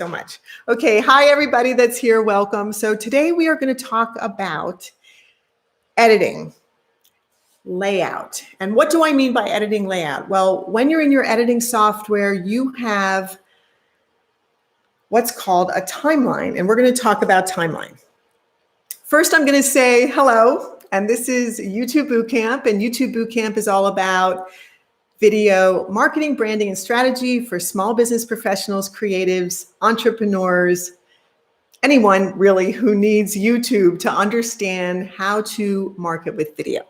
so much. Okay, hi everybody that's here, welcome. So today we are going to talk about editing, layout. And what do I mean by editing layout? Well, when you're in your editing software, you have what's called a timeline, and we're going to talk about timeline. First, I'm going to say hello, and this is YouTube Bootcamp, and YouTube Bootcamp is all about video marketing, branding, and strategy for small business professionals, creatives, entrepreneurs, anyone really who needs YouTube to understand how to market with video.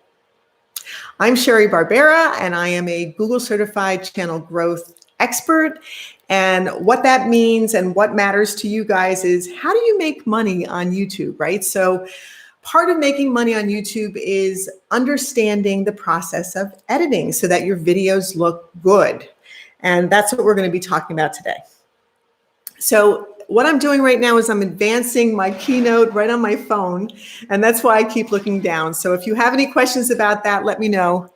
I'm Sheri Barbera, and I am a Google certified channel growth expert. And what that means and what matters to you guys is, how do you make money on YouTube, right? So part of making money on YouTube is understanding the process of editing so that your videos look good. And that's what we're going to be talking about today. So what I'm doing right now is I'm advancing my keynote right on my phone, and that's why I keep looking down. So if you have any questions about that, let me know.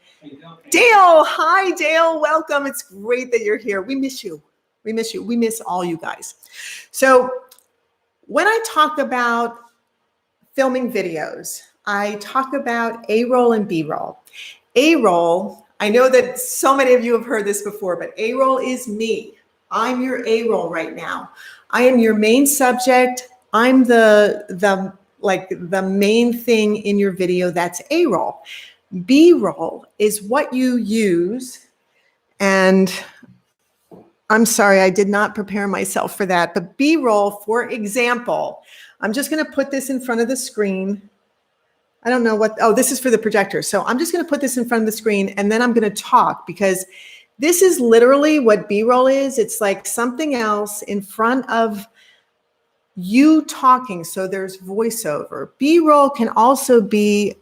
Dale, hi Dale, welcome. It's great that you're here. We miss you. We miss you. We miss all you guys. So when I talk about filming videos, I talk about A-roll and B-roll. A-roll, I know that so many of you have heard this before, but A-roll is me. I'm your A-roll right now. I am your main subject. I'm the main thing in your video. That's A-roll. B-roll is what you use, and I'm sorry, I did not prepare myself for that. But B-roll, for example, I'm just going to put this in front of the screen. I don't know what, oh, this is for the projector. So I'm just going to put this in front of the screen, and then I'm going to talk, because this is literally what B-roll is. It's like something else in front of you talking. So there's voiceover. B-roll can also be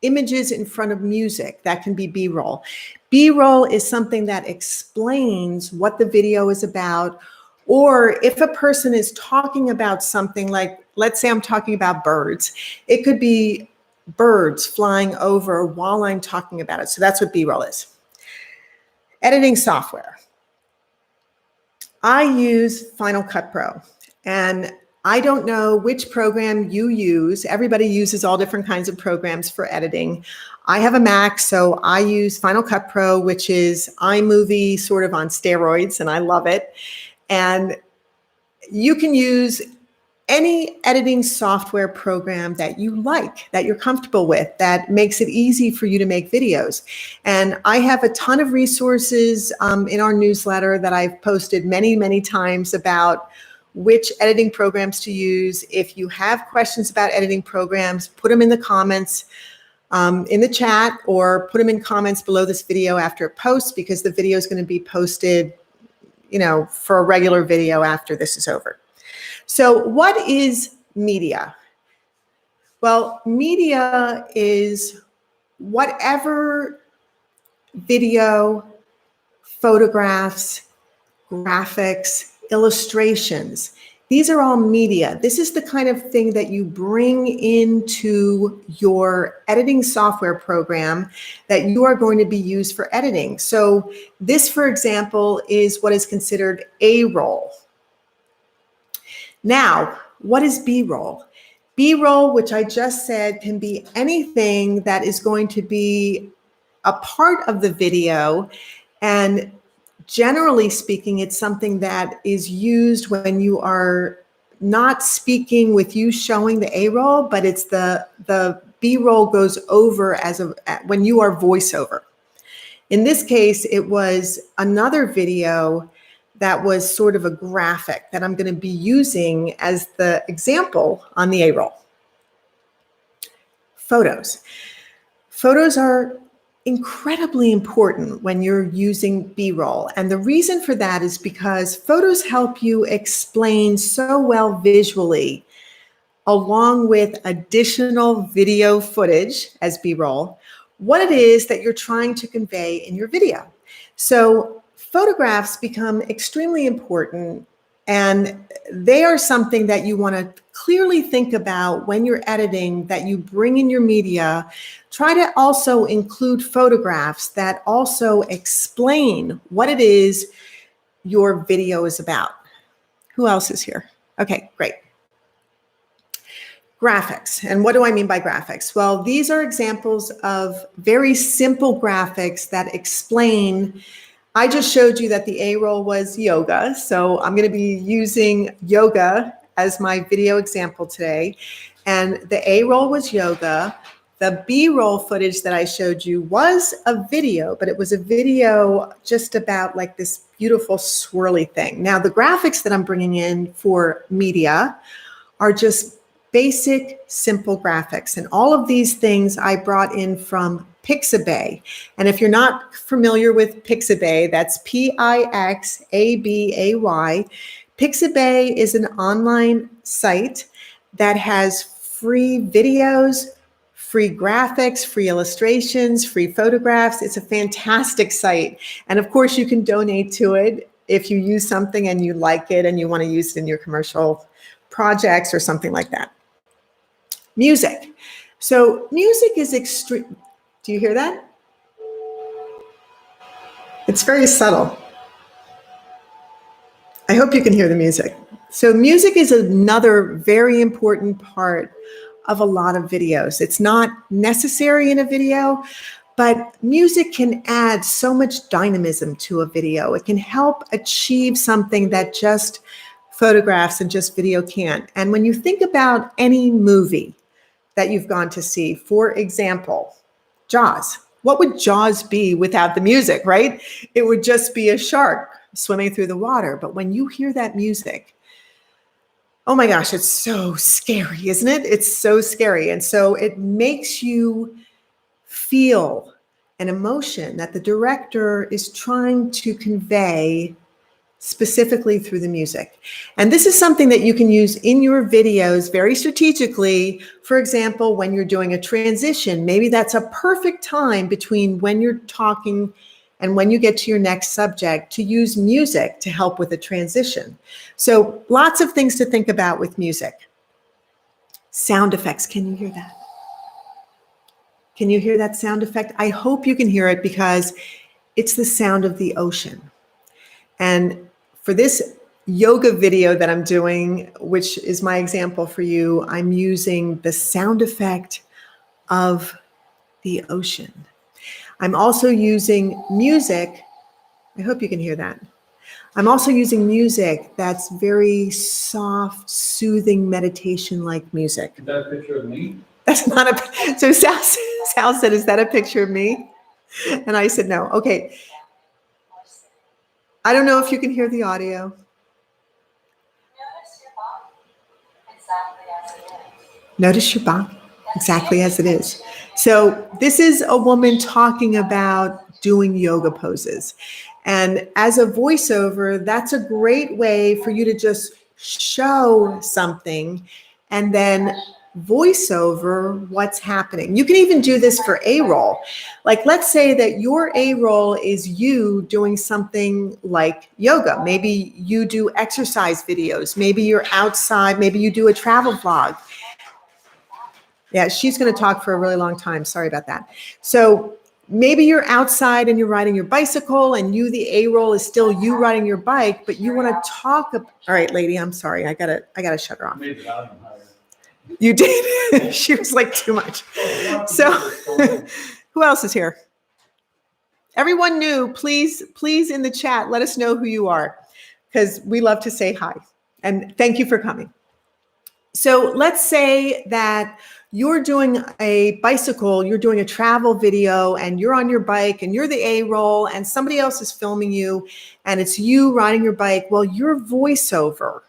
images in front of music. That can be B-roll. B-roll is something that explains what the video is about. Or if a person is talking about something, like, let's say I'm talking about birds, it could be birds flying over while I'm talking about it. So that's what B-roll is. Editing software. I use Final Cut Pro, and I don't know which program you use. Everybody uses all different kinds of programs for editing. I have a Mac, so I use Final Cut Pro, which is iMovie sort of on steroids, and I love it. And you can use any editing software program that you like, that you're comfortable with, that makes it easy for you to make videos. And I have a ton of resources in our newsletter that I've posted many, many times about which editing programs to use. If you have questions about editing programs, put them in the comments in the chat, or put them in comments below this video after it posts, because the video is going to be posted, you know, for a regular video after this is over. So what is media? Well, media is whatever video, photographs, graphics, illustrations. These are all media. This is the kind of thing that you bring into your editing software program that you are going to be used for editing. So this, for example, is what is considered A-roll. Now, what is B-roll? B-roll, which I just said, can be anything that is going to be a part of the video, and generally speaking, it's something that is used when you are not speaking with you showing the A-roll, but it's the B-roll goes over when you are voiceover. In this case, it was another video that was sort of a graphic that I'm going to be using as the example on the A-roll. Photos. Photos are incredibly important when you're using B-roll. And the reason for that is because photos help you explain so well visually, along with additional video footage as B-roll, what it is that you're trying to convey in your video. So photographs become extremely important, and they are something that you want to clearly think about when you're editing, that you bring in your media. Try to also include photographs that also explain what it is your video is about. Who else is here? Okay, great. Graphics. And what do I mean by graphics? Well, these are examples of very simple graphics that explain. I just showed you that the A roll was yoga. So I'm going to be using yoga as my video example today. And the A roll was yoga. The B roll footage that I showed you was a video, but it was a video just about like this beautiful swirly thing. Now, the graphics that I'm bringing in for media are just basic, simple graphics. And all of these things I brought in from Pixabay. And if you're not familiar with Pixabay, that's Pixabay. Pixabay is an online site that has free videos, free graphics, free illustrations, free photographs. It's a fantastic site. And of course, you can donate to it if you use something and you like it and you want to use it in your commercial projects or something like that. Music. So music is extreme. Do you hear that? It's very subtle. I hope you can hear the music. So music is another very important part of a lot of videos. It's not necessary in a video, but music can add so much dynamism to a video. It can help achieve something that just photographs and just video can't. And when you think about any movie that you've gone to see, for example, Jaws. What would Jaws be without the music, right? It would just be a shark swimming through the water. But when you hear that music, oh my gosh, it's so scary, isn't it? It's so scary. And so it makes you feel an emotion that the director is trying to convey specifically through the music. And this is something that you can use in your videos very strategically. For example, when you're doing a transition, maybe that's a perfect time between when you're talking and when you get to your next subject to use music to help with a transition. So lots of things to think about with music. Sound effects, can you hear that? Can you hear that sound effect? I hope you can hear it because it's the sound of the ocean. And for this yoga video that I'm doing, which is my example for you, I'm using the sound effect of the ocean. I'm also using music. I hope you can hear that. I'm also using music that's very soft, soothing, meditation-like music. Is that a picture of me? That's not a, so Sal said, is that a picture of me? And I said, no. Okay. I don't know if you can hear the audio. Notice your body exactly as it is. So this is a woman talking about doing yoga poses. And as a voiceover, that's a great way for you to just show something and then voice over what's happening. You can even do this for A-roll. Like, let's say that your A-roll is you doing something like yoga. Maybe you do exercise videos. Maybe you're outside. Maybe you do a travel vlog. Yeah, she's going to talk for a really long time. Sorry about that. So maybe you're outside and you're riding your bicycle and you, the A-roll is still you riding your bike, but you want to talk. All right, lady, I'm sorry. I gotta shut her off. You did. She was like too much. So who else is here? Everyone new, please in the chat, let us know who you are because we love to say hi and thank you for coming. So let's say that you're doing a bicycle, you're doing a travel video and you're on your bike and you're the A-roll and somebody else is filming you and it's you riding your bike. Well, your voiceover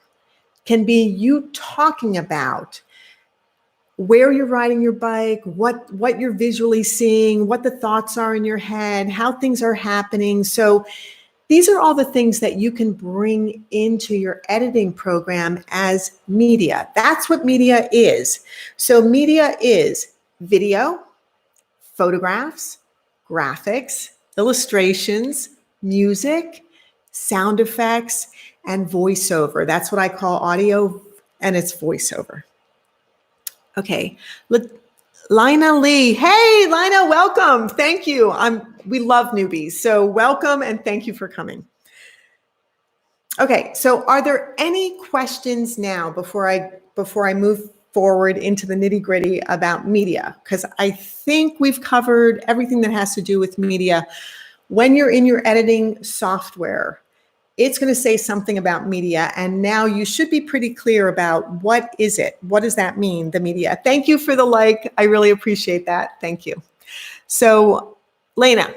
can be you talking about where you're riding your bike, what you're visually seeing, what the thoughts are in your head, how things are happening. So these are all the things that you can bring into your editing program as media. That's what media is. So media is video, photographs, graphics, illustrations, music, sound effects, and voiceover. That's what I call audio, and it's voiceover. Okay, Lina Lee. Hey, Lina, welcome. Thank you. We love newbies, so welcome and thank you for coming. Okay, so are there any questions now before I move forward into the nitty-gritty about media? Because I think we've covered everything that has to do with media. When you're in your editing software, it's going to say something about media, and now you should be pretty clear about what is it? What does that mean, the media? Thank you for the like. I really appreciate that. Thank you. So, Lena,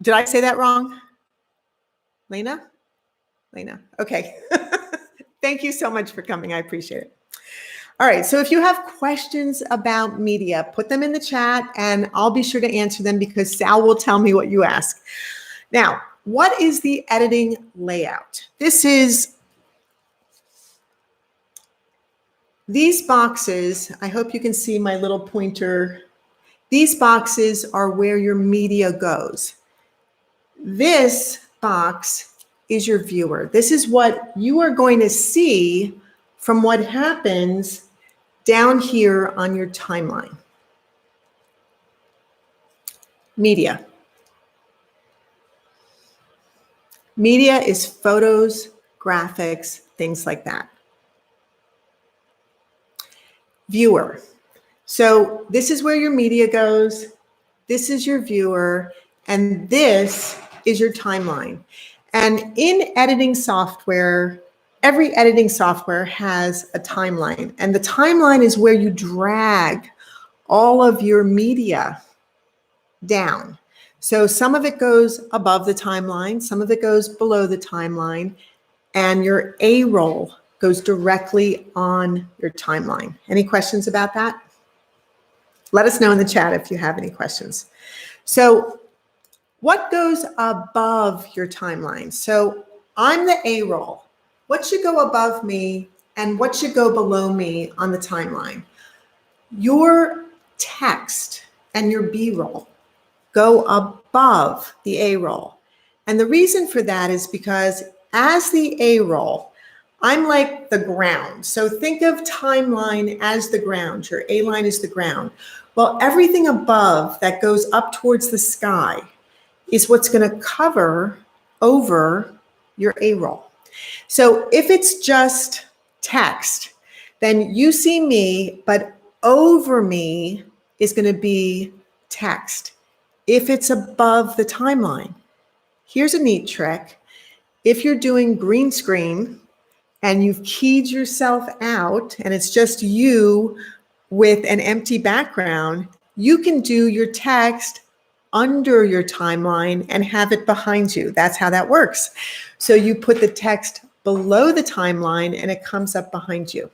did I say that wrong? Lena? Okay. Thank you so much for coming. I appreciate it. All right. So if you have questions about media, put them in the chat and I'll be sure to answer them because Sal will tell me what you ask. Now, what is the editing layout? These boxes, I hope you can see my little pointer. These boxes are where your media goes. This box is your viewer. This is what you are going to see from what happens down here on your timeline. Media. Media is photos, graphics, things like that. Viewer. So this is where your media goes. This is your viewer, and this is your timeline. And in editing software, every editing software has a timeline, and the timeline is where you drag all of your media down. So some of it goes above the timeline, some of it goes below the timeline, and your A-roll goes directly on your timeline. Any questions about that? Let us know in the chat if you have any questions. So what goes above your timeline? So I'm the A-roll. What should go above me and what should go below me on the timeline? Your text and your B-roll go above the A-roll. And the reason for that is because as the A-roll, I'm like the ground. So think of timeline as the ground. Your A-line is the ground. Well, everything above that goes up towards the sky is what's going to cover over your A-roll. So if it's just text, then you see me, but over me is going to be text. If it's above the timeline, here's a neat trick. If you're doing green screen and you've keyed yourself out and it's just you with an empty background, you can do your text under your timeline and have it behind you. That's how that works. So you put the text below the timeline and it comes up behind you.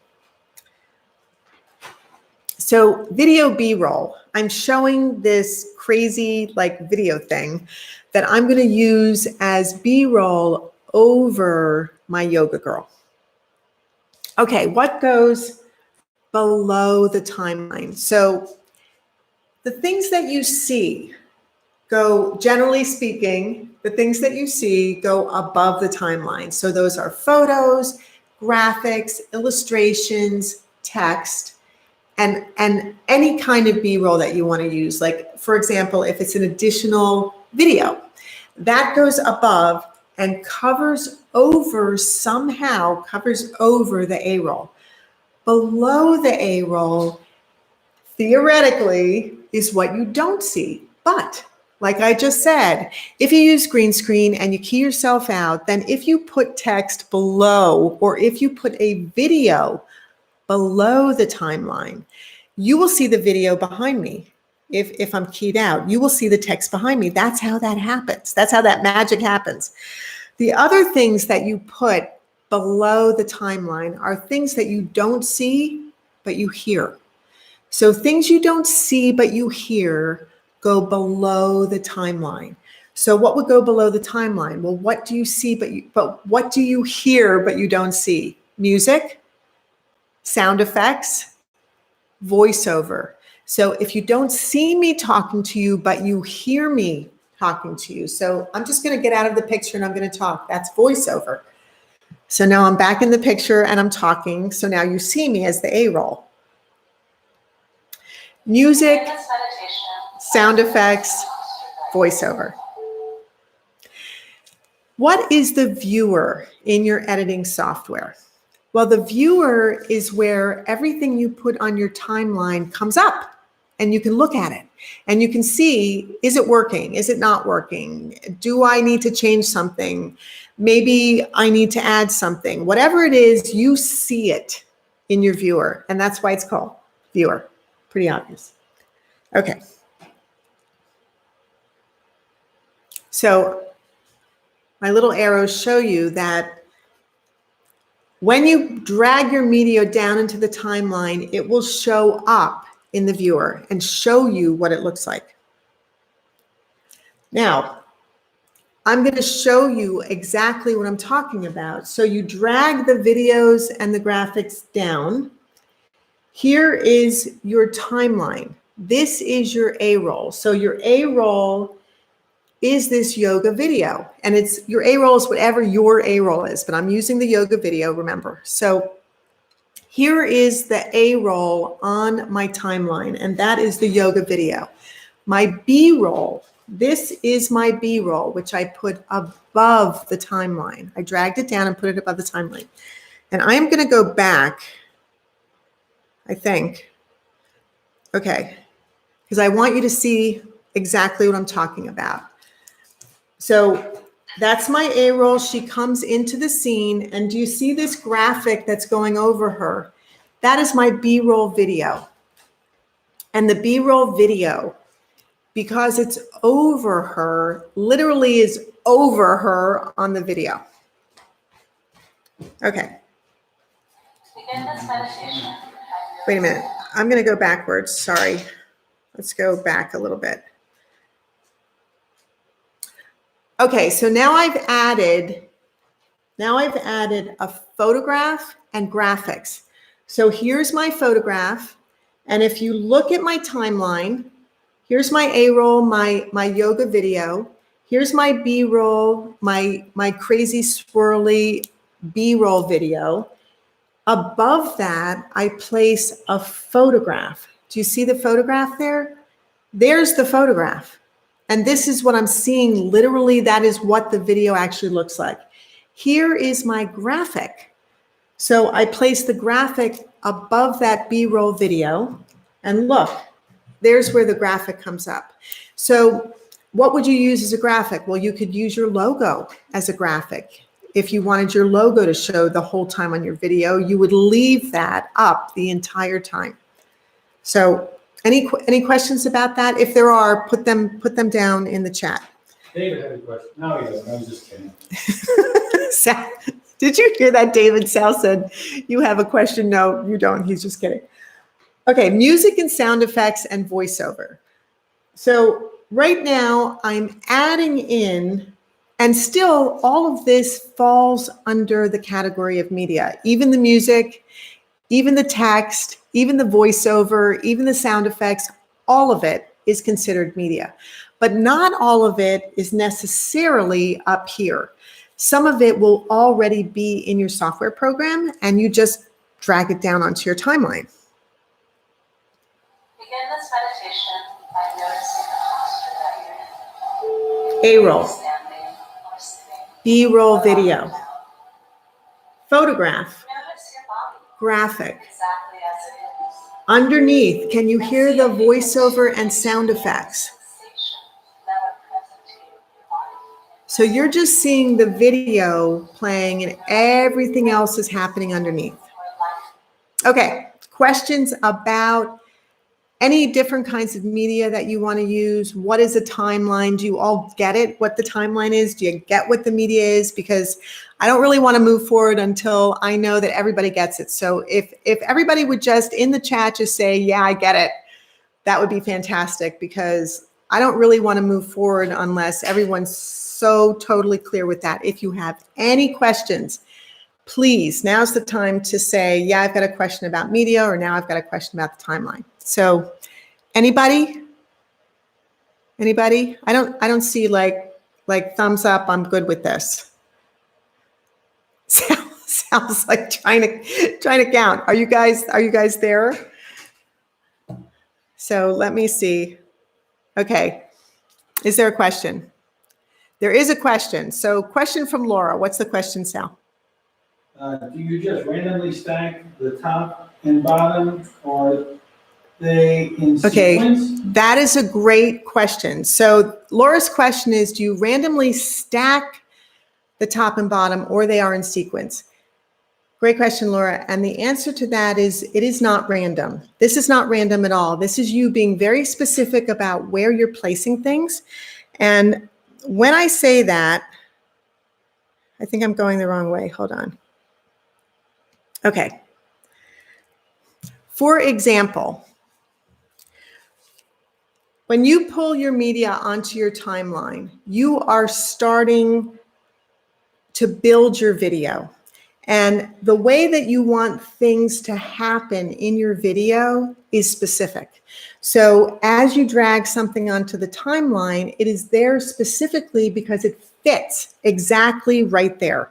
So video B-roll, I'm showing this crazy like video thing that I'm going to use as B-roll over my yoga girl. Okay, what goes below the timeline? So the things that you see go, generally speaking, the things that you see go above the timeline. So those are photos, graphics, illustrations, text, and any kind of B-roll that you want to use. Like, for example, if it's an additional video, that goes above and covers over, somehow covers over the A-roll. Below the A-roll, theoretically, is what you don't see. But like I just said, if you use green screen and you key yourself out, then if you put text below, or if you put a video below the timeline, you will see the video behind me. If I'm keyed out, you will see the text behind me. That's how that happens. That's how that magic happens. The other things that you put below the timeline are things that you don't see, but you hear. So things you don't see, but you hear go below the timeline. So what would go below the timeline? Well, what do you see, but what do you hear, but you don't see? Music, sound effects, voiceover. So if you don't see me talking to you, but you hear me talking to you. So I'm just going to get out of the picture and I'm going to talk. That's voiceover. So now I'm back in the picture and I'm talking. So now you see me as the A-roll. Music, sound effects, voiceover. What is the viewer in your editing software? Well, the viewer is where everything you put on your timeline comes up and you can look at it and you can see, is it working? Is it not working? Do I need to change something? Maybe I need to add something. Whatever it is, you see it in your viewer, and that's why it's called viewer. Pretty obvious. Okay. So my little arrows show you that when you drag your media down into the timeline, it will show up in the viewer and show you what it looks like. Now, I'm going to show you exactly what I'm talking about. So you drag the videos and the graphics down. Here is your timeline. This is your A roll. So your A roll is this yoga video, and it's your A roll is whatever your A roll is, but I'm using the yoga video, remember. So here is the A roll on my timeline, and that is the yoga video. My B roll, this is my B roll, which I put above the timeline. I dragged it down and put it above the timeline. And I am going to go back, I think. Okay, because I want you to see exactly what I'm talking about. So that's my A roll. She comes into the scene, and do you see this graphic that's going over her? That is my B roll video. And the B roll video, because it's over her, literally is over her on the video. Okay. Wait a minute. I'm going to go backwards. Sorry. Let's go back a little bit. Okay, so now I've added a photograph and graphics. So here's my photograph, and if you look at my timeline, here's my A roll, my yoga video. Here's my B roll, my crazy swirly B roll video. Above that, I place a photograph. Do you see the photograph there? There's the photograph. And this is what I'm seeing. Literally, that is what the video actually looks like. Here is my graphic. So I place the graphic above that B-roll video. And look, there's where the graphic comes up. So what would you use as a graphic? Well, you could use your logo as a graphic. If you wanted your logo to show the whole time on your video, you would leave that up the entire time. So any questions about that? If there are, put them down in the chat. David had a question. No, he doesn't. I was just kidding. Sal, did you hear that, David? Sal said, you have a question. No, you don't. He's just kidding. Okay, music and sound effects and voiceover. So right now I'm adding in, and still all of this falls under the category of media, even the music, even the text, even the voiceover, even the sound effects, all of it is considered media. But not all of it is necessarily up here. Some of it will already be in your software program, and you just drag it down onto your timeline. Begin this meditation by noticing the posture that you're in. A-roll, Standing or sitting. B-roll video, photograph, Notice your body graphic. exactly as it is. Underneath, can you hear the voiceover and sound effects? Sensations that are present to your body. So you're just seeing the video playing and everything else is happening underneath. Or life. Okay, questions about any different kinds of media that you want to use? What is a timeline? Do you all get it, what the timeline is? Do you get what the media is? Because I don't really want to move forward until I know that everybody gets it. So if everybody would just in the chat just say, yeah, I get it, that would be fantastic, because I don't really want to move forward unless everyone's so totally clear with that. If you have any questions, please, now's the time to say, yeah, I've got a question about media, or now I've got a question about the timeline. So anybody? I don't see like thumbs up. I'm good with this. Sounds like trying to count. Are you guys there? So let me see. Okay. Is there a question? There is a question. So question from Laura. What's the question, Sal? Do you just randomly stack the top and bottom, or they in Okay, sequence? that is a great question. So Laura's question is, do you randomly stack the top and bottom, or they are in sequence? Great question, Laura. And the answer to that is, it is not random. This is not random at all. This is you being very specific about where you're placing things. And when I say that, I think I'm going the wrong way. Hold on. Okay. For example, when you pull your media onto your timeline, you are starting to build your video. And the way that you want things to happen in your video is specific. So as you drag something onto the timeline, it is there specifically because it fits exactly right there.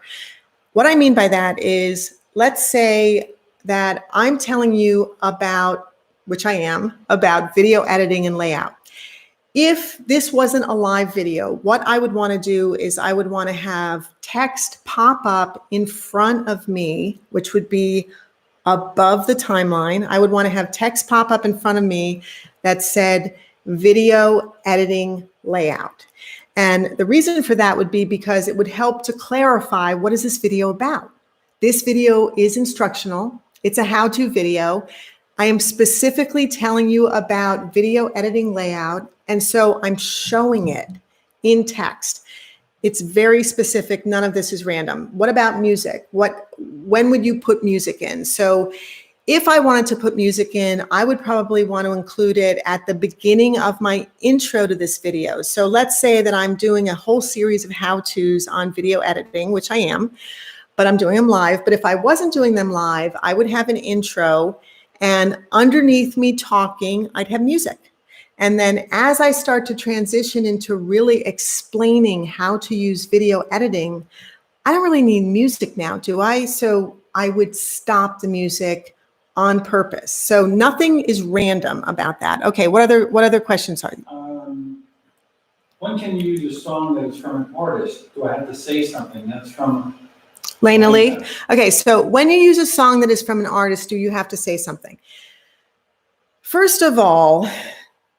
What I mean by that is, let's say that I'm telling you about, which I am, about video editing and layout. If this wasn't a live video, what I would want to do is I would want to have text pop up in front of me, which would be above the timeline. I would want to have text pop up in front of me that said video editing layout. And the reason for that would be because it would help to clarify, what is this video about? This video is instructional. It's a how-to video. I am specifically telling you about video editing layout, and so I'm showing it in text. It's very specific. None of this is random. What about music? When would you put music in? So if I wanted to put music in, I would probably want to include it at the beginning of my intro to this video. So let's say that I'm doing a whole series of how-tos on video editing, which I am, but I'm doing them live. But if I wasn't doing them live, I would have an intro, and underneath me talking, I'd have music. And then as I start to transition into really explaining how to use video editing, I don't really need music now, do I? So I would stop the music on purpose. So nothing is random about that. Okay, what other questions are you? When can you use a song that is from an artist? Do I have to say something that's from... Lena Lee? Okay, so when you use a song that is from an artist, do you have to say something? First of all,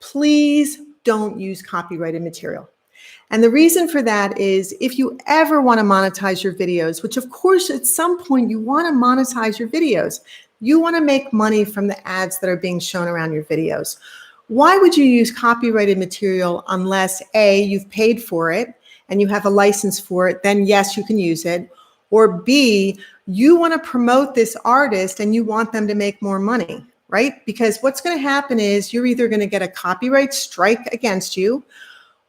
please don't use copyrighted material. And the reason for that is, if you ever want to monetize your videos, which of course at some point you want to monetize your videos, you want to make money from the ads that are being shown around your videos. Why would you use copyrighted material unless A, you've paid for it and you have a license for it? Then yes, you can use it. Or B, you want to promote this artist and you want them to make more money, right? Because what's going to happen is you're either going to get a copyright strike against you,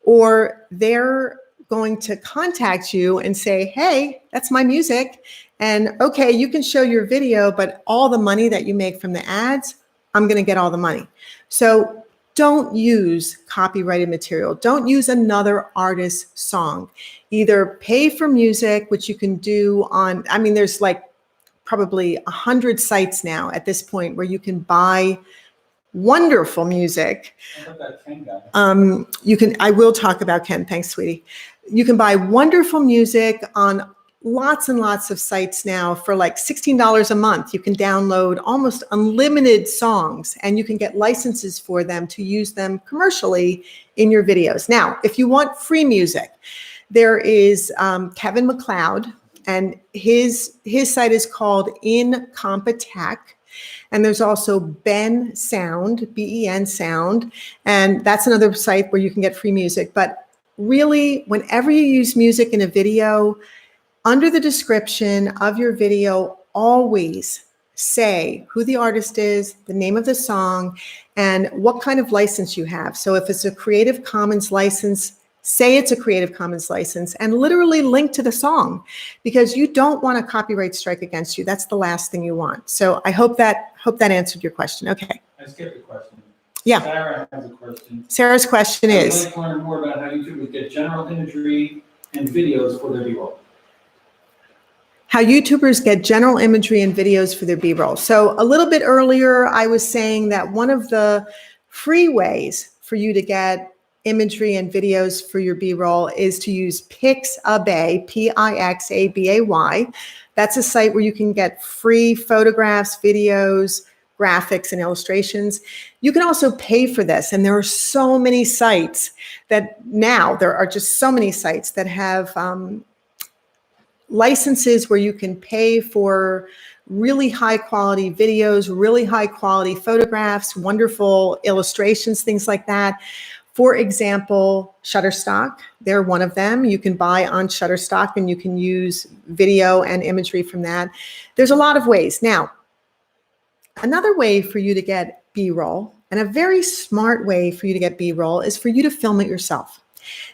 or they're going to contact you and say, hey, that's my music. And okay, you can show your video, but all the money that you make from the ads, I'm going to get all the money. So don't use copyrighted material. Don't use another artist's song. Either pay for music, which you can do on, I mean, there's like probably 100 sites now at this point where you can buy wonderful music. I will talk about Ken. Thanks, sweetie. You can buy wonderful music on lots and lots of sites now for like $16 a month. You can download almost unlimited songs, and you can get licenses for them to use them commercially in your videos. Now, if you want free music, there is Kevin MacLeod, and his site is called Incompetech. And there's also Ben Sound, B-E-N Sound, and that's another site where you can get free music. But really, whenever you use music in a video, under the description of your video, always say who the artist is, the name of the song, and what kind of license you have. So if it's a Creative Commons license, say it's a Creative Commons license, and literally link to the song, because you don't want a copyright strike against you. That's the last thing you want. So I hope that answered your question. Okay. I skipped a question. Yeah. Sarah has a question. Sarah's question I'd is, like to learn more about how YouTubers get general imagery and videos for their B-roll. how YouTubers get general imagery and videos for their B-roll. So a little bit earlier, I was saying that one of the free ways for you to get imagery and videos for your B-roll is to use Pixabay, Pixabay. That's a site where you can get free photographs, videos, graphics, and illustrations. You can also pay for this. And there are so many sites that have licenses where you can pay for really high quality videos, really high quality photographs, wonderful illustrations, things like that. For example, Shutterstock, they're one of them. You can buy on Shutterstock and you can use video and imagery from that. There's a lot of ways. Now, another way for you to get B-roll, and a very smart way for you to get B-roll, is for you to film it yourself.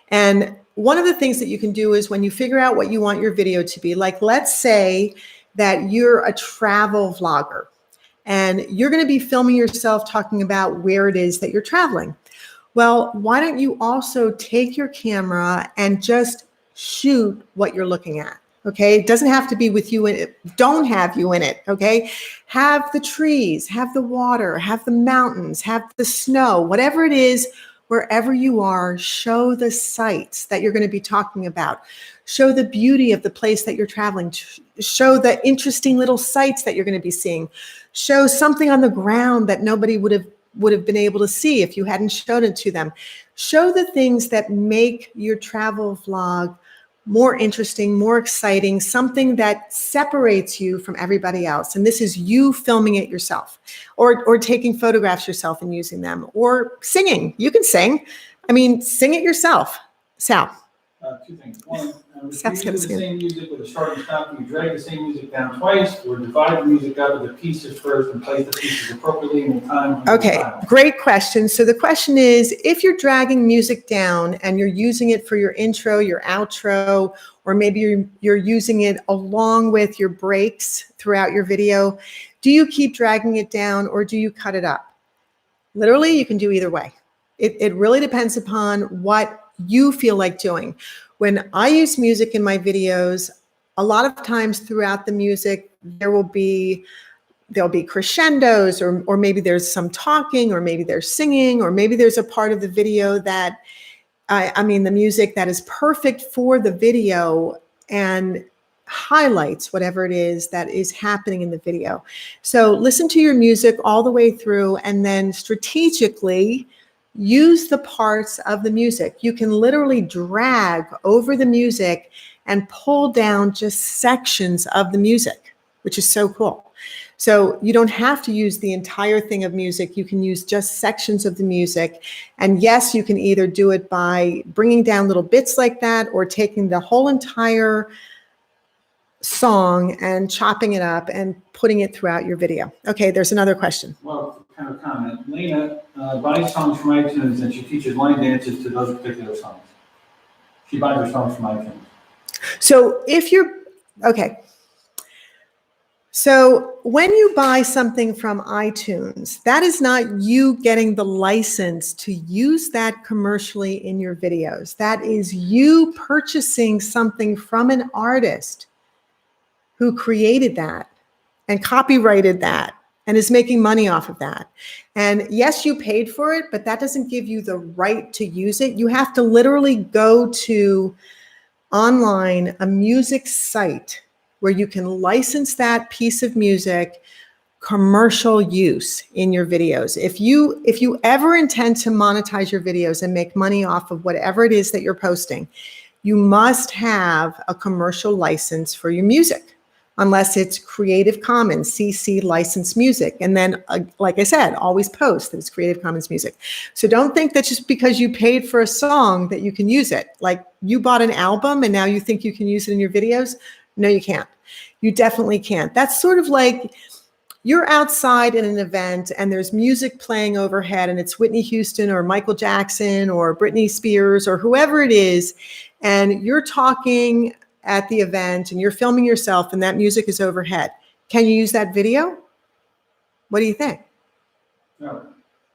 And one of the things that you can do is when you figure out what you want your video to be, like let's say that you're a travel vlogger and you're going to be filming yourself talking about where it is that you're traveling. Well, why don't you also take your camera and just shoot what you're looking at? Okay, it doesn't have to be with you in it. Don't have you in it. Okay, have the trees, have the water, have the mountains, have the snow, whatever it is. Wherever you are, show the sights that you're going to be talking about. Show the beauty of the place that you're traveling to. Show the interesting little sights that you're going to be seeing. Show something on the ground that nobody would have been able to see if you hadn't shown it to them. Show the things that make your travel vlog more interesting, more exciting, something that separates you from everybody else. And this is you filming it yourself, or taking photographs yourself and using them, or singing. You can sing. I mean, sing it yourself. Sal. Two things. One, if Sal's you gonna use the sing. same music with a start and stop, you drag the same music down twice, or divide the music up into pieces first and place the pieces appropriately in the time. Okay, great question. So the question is, if you're dragging music down and you're using it for your intro, your outro, or maybe you're using it along with your breaks throughout your video, do you keep dragging it down or do you cut it up? Literally, you can do either way. It really depends upon what you feel like doing. When I use music in my videos, a lot of times throughout the music, there'll be crescendos, or maybe there's some talking, or maybe there's singing, or maybe there's a part of the video that, the music that is perfect for the video and highlights whatever it is that is happening in the video. So listen to your music all the way through and then strategically use the parts of the music. You can literally drag over the music and pull down just sections of the music, which is so cool. So you don't have to use the entire thing of music. You can use just sections of the music. And yes, you can either do it by bringing down little bits like that, or taking the whole entire song and chopping it up and putting it throughout your video. Okay, there's another question. Well, kind of comment. Lena buys songs from iTunes and she teaches line dances to those particular songs. She buys her songs from iTunes. So so when you buy something from iTunes, that is not you getting the license to use that commercially in your videos. That is you purchasing something from an artist who created that and copyrighted that and is making money off of that. And yes, you paid for it, but that doesn't give you the right to use it. You have to literally go to online, a music site where you can license that piece of music commercial use in your videos. If you ever intend to monetize your videos and make money off of whatever it is that you're posting, you must have a commercial license for your music, unless it's Creative Commons CC licensed music. And then, like I said, always post that it's Creative Commons music. So don't think that just because you paid for a song that you can use it. Like you bought an album and now you think you can use it in your videos. No, you can't. You definitely can't. That's sort of like you're outside in an event and there's music playing overhead and it's Whitney Houston or Michael Jackson or Britney Spears or whoever it is. And you're talking at the event and you're filming yourself and that music is overhead. Can you use that video? What do you think?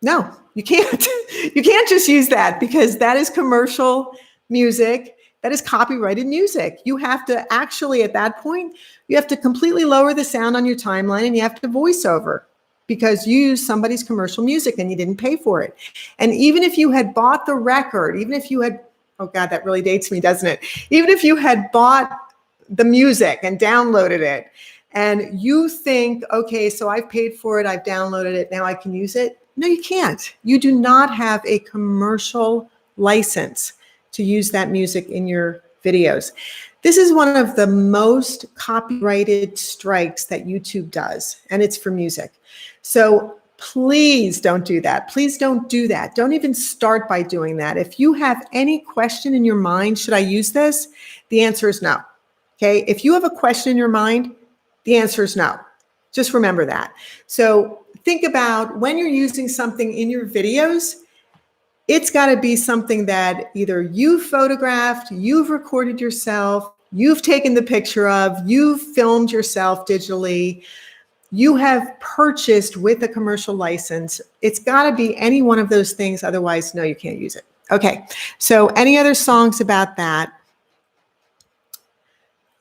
No, you can't. You can't just use that because that is commercial music. That is copyrighted music. You have to actually, at that point, you have to completely lower the sound on your timeline and you have to voice over. because you used somebody's commercial music and you didn't pay for it. And even if you had bought the record, even if you had, oh God, that really dates me, doesn't it? Even if you had bought the music and downloaded it, and you think, okay, so I've paid for it, I've downloaded it, now I can use it. No, you can't. You do not have a commercial license to use that music in your videos. This is one of the most copyrighted strikes that YouTube does, and it's for music. So please don't do that. Please don't do that. Don't even start by doing that. If you have any question in your mind, should I use this? The answer is no. Okay. If you have a question in your mind, the answer is no. Just remember that. So think about when you're using something in your videos, it's got to be something that either you photographed, you've recorded yourself, you've taken the picture of, you've filmed yourself digitally, you have purchased with a commercial license. It's got to be any one of those things. Otherwise, no, you can't use it. Okay. So any other songs about that?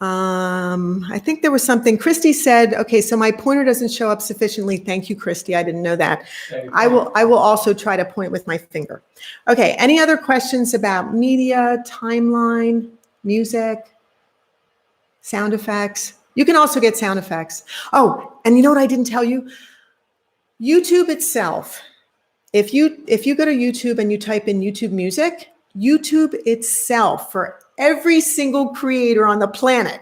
I think there was something Christy said, okay, so my pointer doesn't show up sufficiently. Thank you, Christy. I didn't know that. I will also try to point with my finger. Okay. Any other questions about media, timeline, music, sound effects? You can also get sound effects. Oh, and you know what I didn't tell you? YouTube itself, if you go to YouTube and you type in YouTube music, YouTube itself, for every single creator on the planet,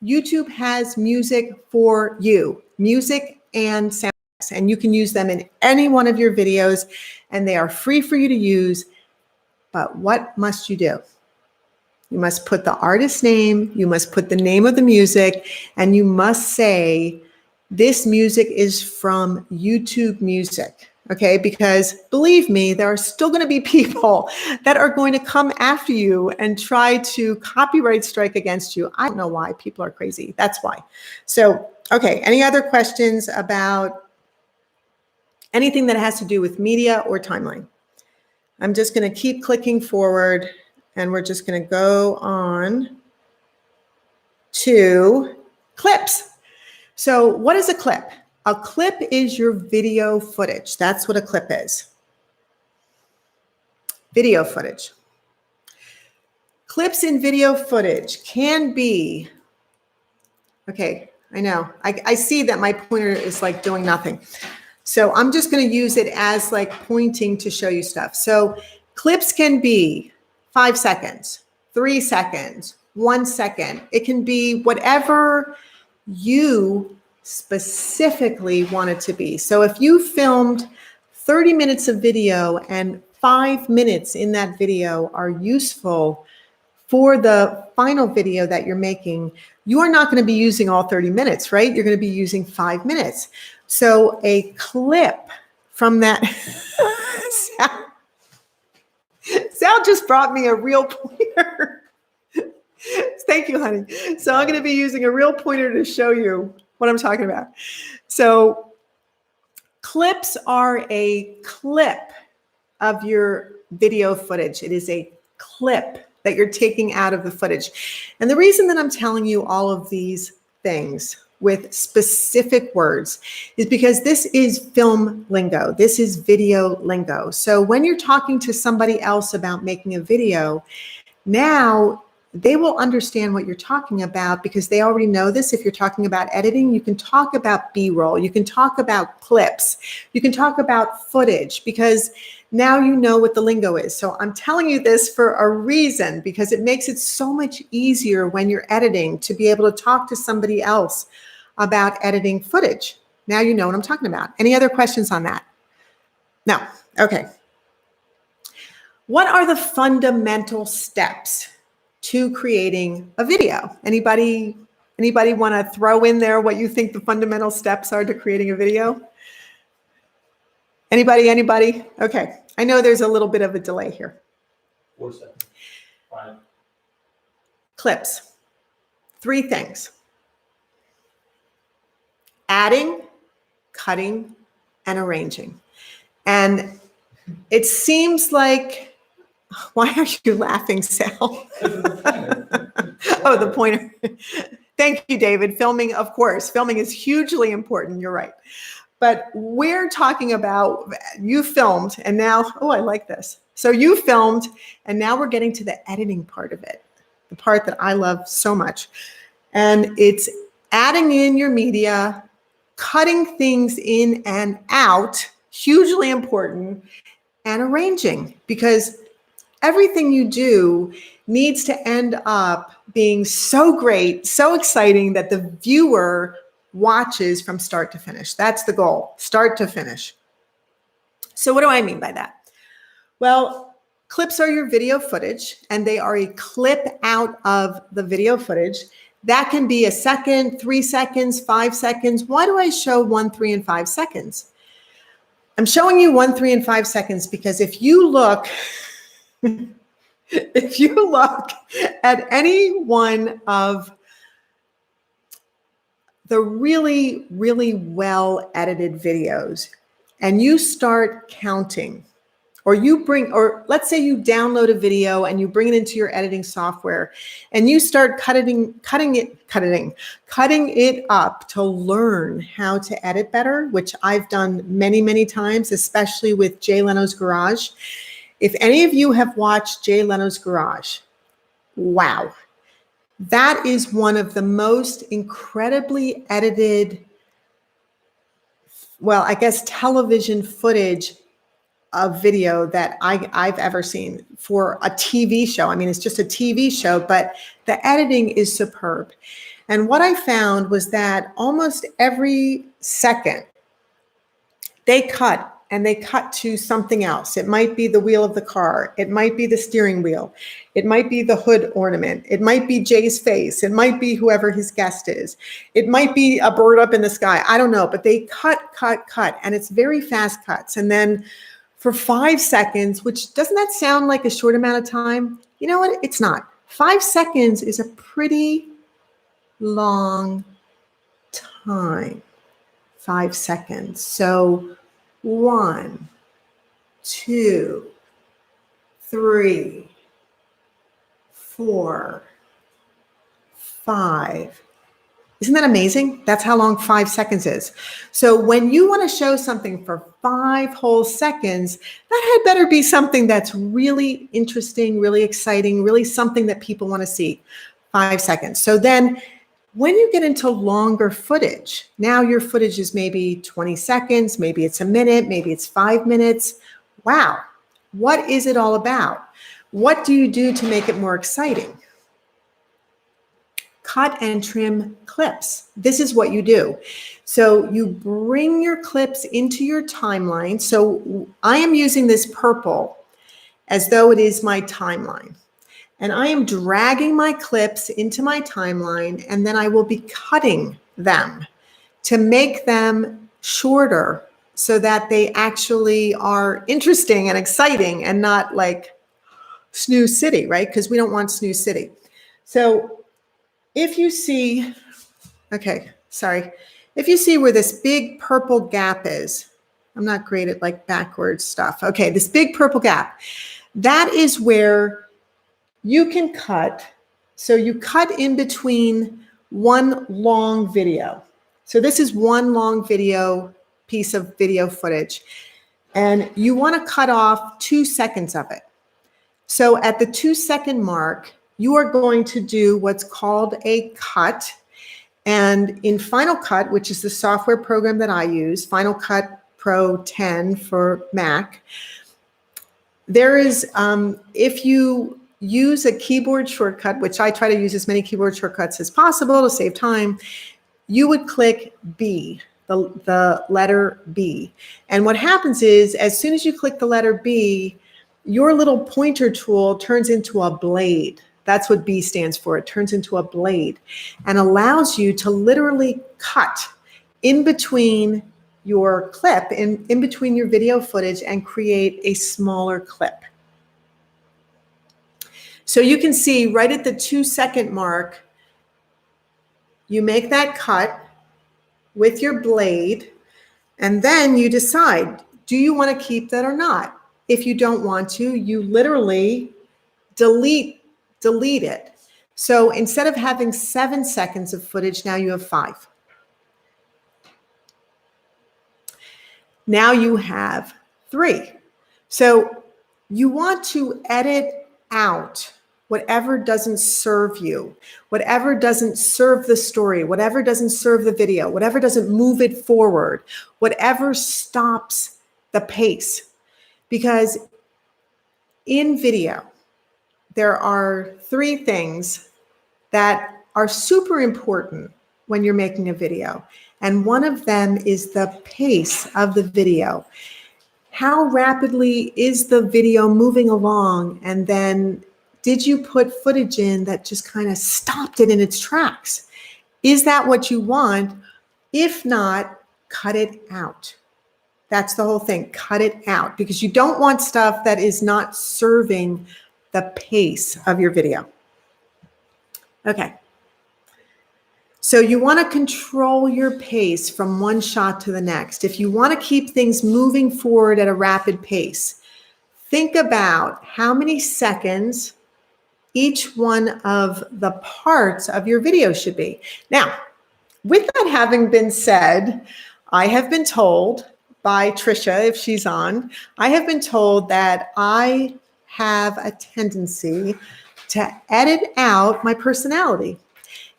YouTube has music for you, music and sound effects, and you can use them in any one of your videos, and they are free for you to use. But what must you do? You must put the artist's name, you must put the name of the music, and you must say, this music is from YouTube Music. Okay, because believe me, there are still going to be people that are going to come after you and try to copyright strike against you. I don't know why. People are crazy. That's why. So, okay, any other questions about anything that has to do with media or timeline? I'm just going to keep clicking forward, and we're just going to go on to clips. So what is a clip? A clip is your video footage. That's what a clip is. Video footage. Clips in video footage can be, okay, I know. I see that my pointer is like doing nothing. So I'm just going to use it as like pointing to show you stuff. So clips can be 5 seconds, 3 seconds, 1 second. It can be whatever you specifically want it to be. So if you filmed 30 minutes of video and 5 minutes in that video are useful for the final video that you're making, you are not going to be using all 30 minutes, right? You're going to be using 5 minutes. So a clip from that, Sal just brought me a real pointer. Thank you, honey. So I'm going to be using a real pointer to show you what I'm talking about. So clips are a clip of your video footage. It is a clip that you're taking out of the footage. And the reason that I'm telling you all of these things with specific words is because this is film lingo. This is video lingo. So when you're talking to somebody else about making a video, now they will understand what you're talking about because they already know this. If you're talking about editing, you can talk about B-roll, you can talk about clips, you can talk about footage because now you know what the lingo is. So I'm telling you this for a reason because it makes it so much easier when you're editing to be able to talk to somebody else about editing footage. Now you know what I'm talking about. Any other questions on that? No. Okay. What are the fundamental steps to creating a video? Anybody want to throw in there what you think the fundamental steps are to creating a video? Anybody? Okay. I know there's a little bit of a delay here. 4 seconds. 5. Clips. 3 things. Adding, cutting, and arranging. And it seems like, why are you laughing, Sal? Oh, the pointer. Thank you, David. Filming, of course. Filming is hugely important. You're right. But we're talking about you filmed and now, oh, I like this. So you filmed and now we're getting to the editing part of it, the part that I love so much. And it's adding in your media, cutting things in and out, hugely important, and arranging, because everything you do needs to end up being so great, so exciting that the viewer watches from start to finish. That's the goal, start to finish. So what do I mean by that? Well, clips are your video footage, and they are a clip out of the video footage. That can be a second, 3 seconds, 5 seconds. Why do I show 1, 3, and 5 seconds? I'm showing you 1, 3, and 5 seconds because if you look, if you look at any one of the really, really well edited videos and you start counting, or let's say you download a video and you bring it into your editing software and you start cutting it up to learn how to edit better, which I've done many, many times, especially with Jay Leno's Garage. If any of you have watched Jay Leno's Garage, wow. That is one of the most incredibly edited, well, I guess television footage of video that I've ever seen for a TV show. I mean, it's just a TV show, but the editing is superb. And what I found was that almost every second they cut to something else. It might be the wheel of the car. It might be the steering wheel. It might be the hood ornament. It might be Jay's face. It might be whoever his guest is. It might be a bird up in the sky. I don't know, but they cut, and it's very fast cuts. And then for 5 seconds, which doesn't that sound like a short amount of time? You know what? It's not. 5 seconds is a pretty long time. 5 seconds. So 1, 2, 3, 4, 5. Isn't that amazing? That's how long 5 seconds is. So when you want to show something for 5 whole seconds, that had better be something that's really interesting, really exciting, really something that people want to see. 5 seconds. So then when you get into longer footage, now your footage is maybe 20 seconds, maybe it's a minute, maybe it's 5 minutes. Wow. What is it all about? What do you do to make it more exciting? Cut and trim clips. This is what you do. So you bring your clips into your timeline. So I am using this purple as though it is my timeline. And I am dragging my clips into my timeline, and then I will be cutting them to make them shorter so that they actually are interesting and exciting and not like Snooze City, right? Because we don't want Snooze City. So if you see, if you see where this big purple gap is, I'm not great at like backwards stuff. Okay, this big purple gap, that is where you can cut. So you cut in between one long video. So this is one long video, piece of video footage, and you want to cut off 2 seconds of it. So at the 2 second mark, you are going to do what's called a cut. And in Final Cut, which is the software program that I use, Final Cut Pro 10 for Mac, there is, if you use a keyboard shortcut, which I try to use as many keyboard shortcuts as possible to save time, you would click B, the letter B. And what happens is, as soon as you click the letter B, your little pointer tool turns into a blade. That's what B stands for. It turns into a blade and allows you to literally cut in between your clip, in between your video footage, and create a smaller clip. So you can see right at the 2 second mark, you make that cut with your blade, and then you decide, do you want to keep that or not? If you don't want to, you literally delete it. So instead of having 7 seconds of footage, now you have 5. Now you have 3. So you want to edit out whatever doesn't serve you, whatever doesn't serve the story, whatever doesn't serve the video, whatever doesn't move it forward, whatever stops the pace. Because in video, there are 3 things that are super important when you're making a video. And one of them is the pace of the video. How rapidly is the video moving along? And then did you put footage in that just kind of stopped it in its tracks? Is that what you want? If not, cut it out. That's the whole thing. Cut it out, because you don't want stuff that is not serving the pace of your video. Okay. So you want to control your pace from one shot to the next. If you want to keep things moving forward at a rapid pace, think about how many seconds each one of the parts of your video should be. Now, with that having been said, I have been told by Trisha, if she's on, I have been told that I have a tendency to edit out my personality.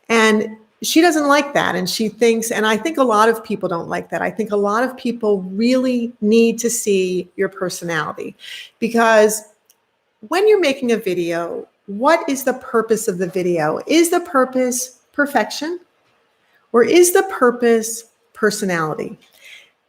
And she doesn't like that. And she thinks, and I think a lot of people don't like that. I think a lot of people really need to see your personality, because when you're making a video, what is the purpose of the video? Is the purpose perfection, or is the purpose personality?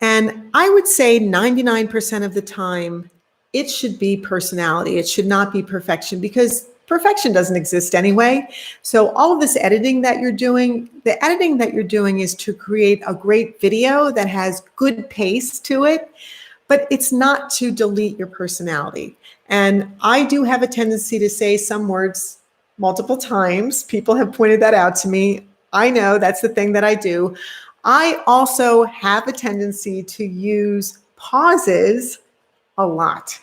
And I would say 99% of the time, it should be personality. It should not be perfection, because perfection doesn't exist anyway. So all of this editing that you're doing, the editing that you're doing is to create a great video that has good pace to it, but it's not to delete your personality. And I do have a tendency to say some words multiple times. People have pointed that out to me. I know that's the thing that I do. I also have a tendency to use pauses a lot.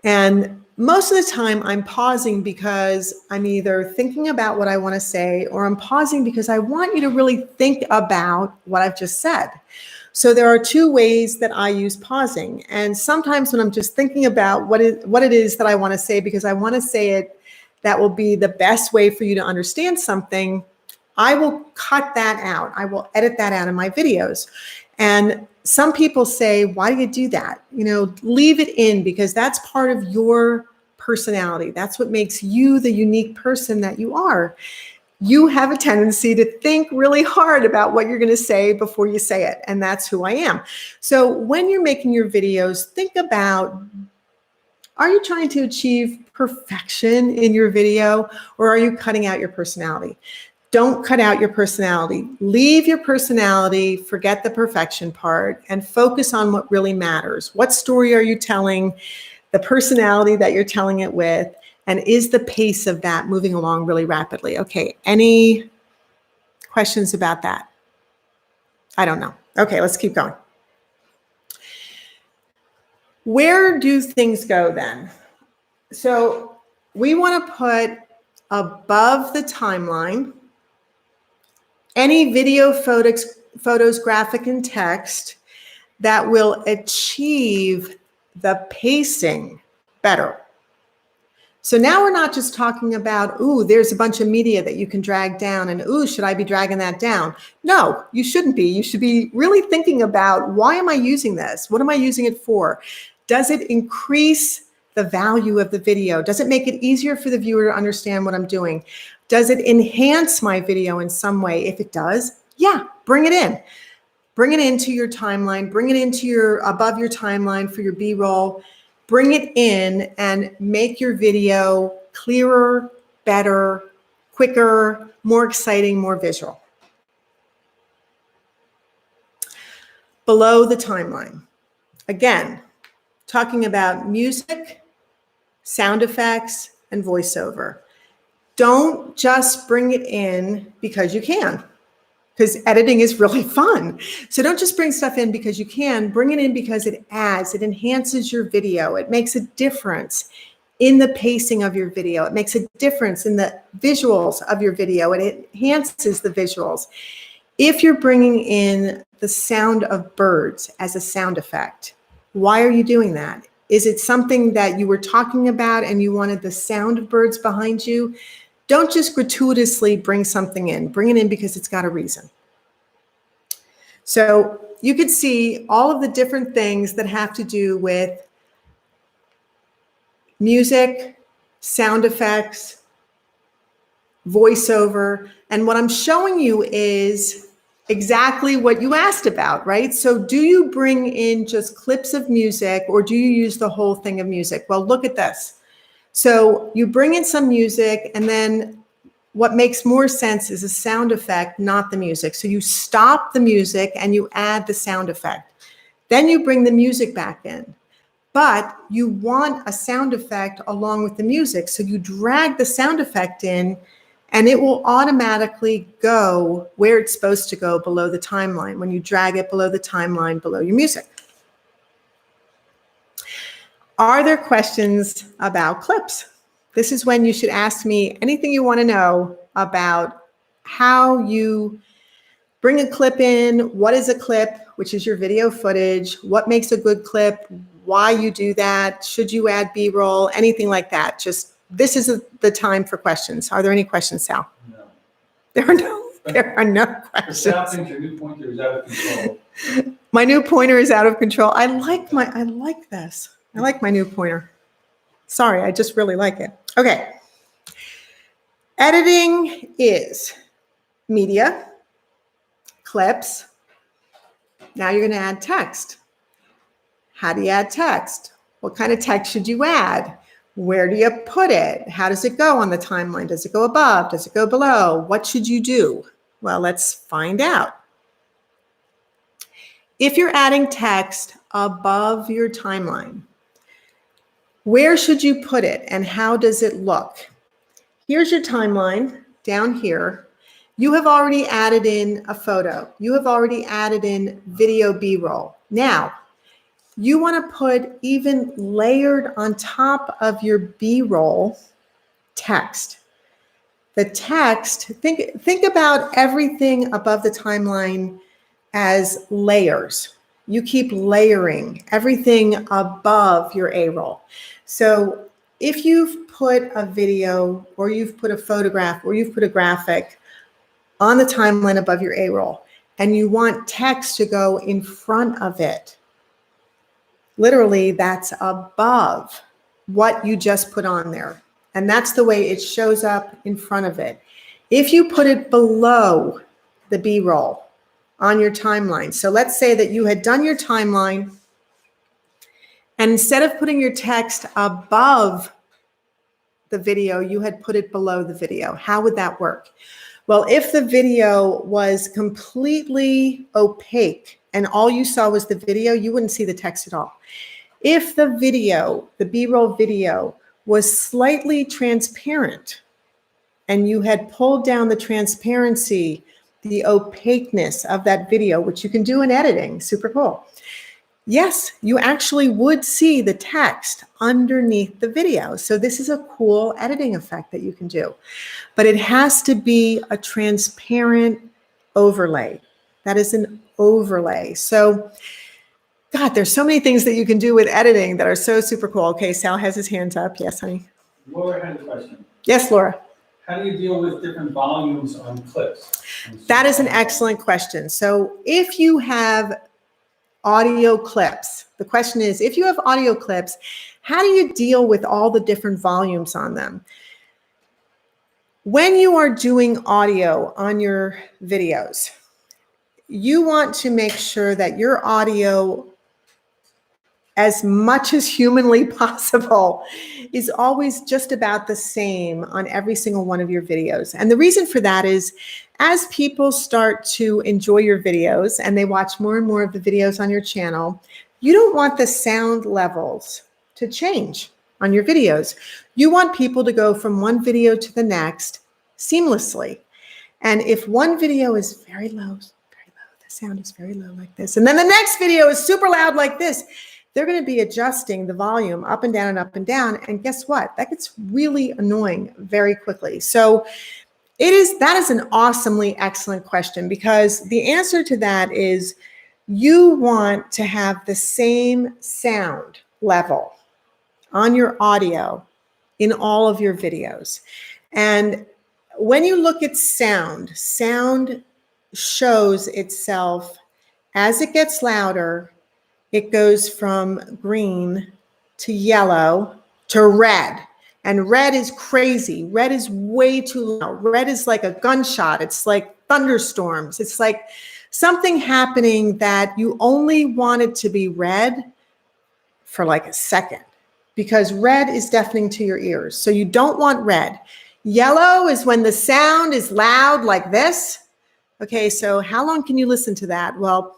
And most of the time I'm pausing because I'm either thinking about what I want to say, or I'm pausing because I want you to really think about what I've just said. So there are 2 ways that I use pausing. And sometimes when I'm just thinking about what it is that I want to say, because I want to say it that will be the best way for you to understand something, I will cut that out. I will edit that out in my videos. And some people say, why do you do that? You know, leave it in, because that's part of your personality. That's what makes you the unique person that you are. You have a tendency to think really hard about what you're going to say before you say it. And that's who I am. So when you're making your videos, think about, are you trying to achieve perfection in your video, or are you cutting out your personality? Don't cut out your personality. Leave your personality, forget the perfection part, and focus on what really matters. What story are you telling? The personality that you're telling it with, and is the pace of that moving along really rapidly? Okay, any questions about that? I don't know. Okay, let's keep going. Where do things go then? So we want to put above the timeline any video, photos, graphic, and text that will achieve the pacing better. So now we're not just talking about, ooh, there's a bunch of media that you can drag down, and ooh, should I be dragging that down? No, you shouldn't be. You should be really thinking about, why am I using this? What am I using it for? Does it increase the value of the video? Does it make it easier for the viewer to understand what I'm doing? Does it enhance my video in some way? If it does, yeah, bring it in. Bring it into your timeline, bring it into your above your timeline for your B-roll. Bring it in and make your video clearer, better, quicker, more exciting, more visual. Below the timeline. Again, talking about music, sound effects, and voiceover. Don't just bring it in because you can, because editing is really fun. So don't just bring stuff in because you can. Bring it in because it adds, it enhances your video. It makes a difference in the pacing of your video. It makes a difference in the visuals of your video. It enhances the visuals. If you're bringing in the sound of birds as a sound effect. Why are you doing that? Is it something that you were talking about and you wanted the sound of birds behind you? Don't just gratuitously bring something in. Bring it in because it's got a reason. So you could see all of the different things that have to do with music, sound effects, voiceover. And what I'm showing you is exactly what you asked about, right? So do you bring in just clips of music or do you use the whole thing of music? Well, look at this. So you bring in some music and then what makes more sense is a sound effect, not the music. So you stop the music and you add the sound effect. Then you bring the music back in. But you want a sound effect along with the music. So you drag the sound effect in and it will automatically go where it's supposed to go below the timeline when you drag it below the timeline below your music. Are there questions about clips? This is when you should ask me anything you want to know about how you bring a clip in, what is a clip, which is your video footage, what makes a good clip, why you do that, should you add B-roll, anything like that. Just this is the time for questions. Are there any questions, Sal? No. There are no questions. Sal thinks your new pointer is out of control. My new pointer is out of control. I like this. I like my new pointer. Sorry, I just really like it. Okay. Editing is media, clips. Now you're going to add text. How do you add text? What kind of text should you add? Where do you put it? How does it go on the timeline? Does it go above? Does it go below? What should you do? Well, let's find out. If you're adding text above your timeline, where should you put it and how does it look? Here's your timeline down here. You have already added in a photo. You have already added in video B-roll. Now, you want to put even layered on top of your B-roll text. The text, think about everything above the timeline as layers. You keep layering everything above your A-roll. So if you've put a video or you've put a photograph or you've put a graphic on the timeline above your A-roll and you want text to go in front of it, literally that's above what you just put on there. And that's the way it shows up in front of it. If you put it below the B-roll on your timeline, so let's say that you had done your timeline and instead of putting your text above the video, you had put it below the video. How would that work? Well, if the video was completely opaque and all you saw was the video, you wouldn't see the text at all. If the video, the B-roll video, was slightly transparent and you had pulled down the transparency, the opaqueness of that video, which you can do in editing, super cool. Yes, you actually would see the text underneath the video. So this is a cool editing effect that you can do. But it has to be a transparent overlay. That is an overlay. So, God, there's so many things that you can do with editing that are so super cool. Okay, Sal has his hands up. Yes, honey. Laura had a question. Yes, Laura. How do you deal with different volumes on clips? That is an excellent question. So if you have audio clips, the question is, if you have audio clips, how do you deal with all the different volumes on them? When you are doing audio on your videos, you want to make sure that your audio, as much as humanly possible, is always just about the same on every single one of your videos. And the reason for that is as people start to enjoy your videos and they watch more and more of the videos on your channel, you don't want the sound levels to change on your videos. You want people to go from one video to the next seamlessly. And if one video is very low, the sound is very low like this, and then the next video is super loud like this, they're going to be adjusting the volume up and down and up and down. And guess what? That gets really annoying very quickly. So that is an awesomely excellent question, because the answer to that is You want to have the same sound level on your audio in all of your videos. And when you look at sound, sound shows itself as it gets louder. It goes from green to yellow to red. And red is crazy. Red is way too loud. Red is like a gunshot. It's like thunderstorms. It's like something happening that you only want it to be red for like a second, because red is deafening to your ears. So you don't want red. Yellow is when the sound is loud like this. Okay, so how long can you listen to that? Well,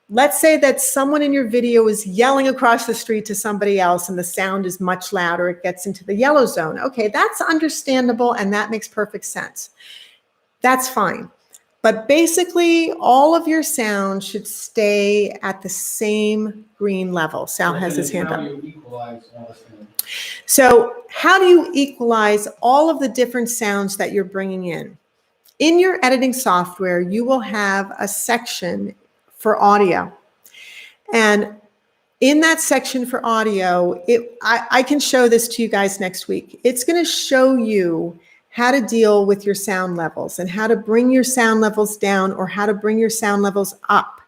let's say that someone in your video is yelling across the street to somebody else and the sound is much louder. It gets into the yellow zone. Okay, that's understandable and that makes perfect sense. That's fine. But basically, all of your sound should stay at the same green level. Sal has his hand up. How do you equalize all this thing? So how do you equalize all of the different sounds that you're bringing in? In your editing software, you will have a section for audio. And in that section for audio, I can show this to you guys next week. It's going to show you how to deal with your sound levels and how to bring your sound levels down or how to bring your sound levels up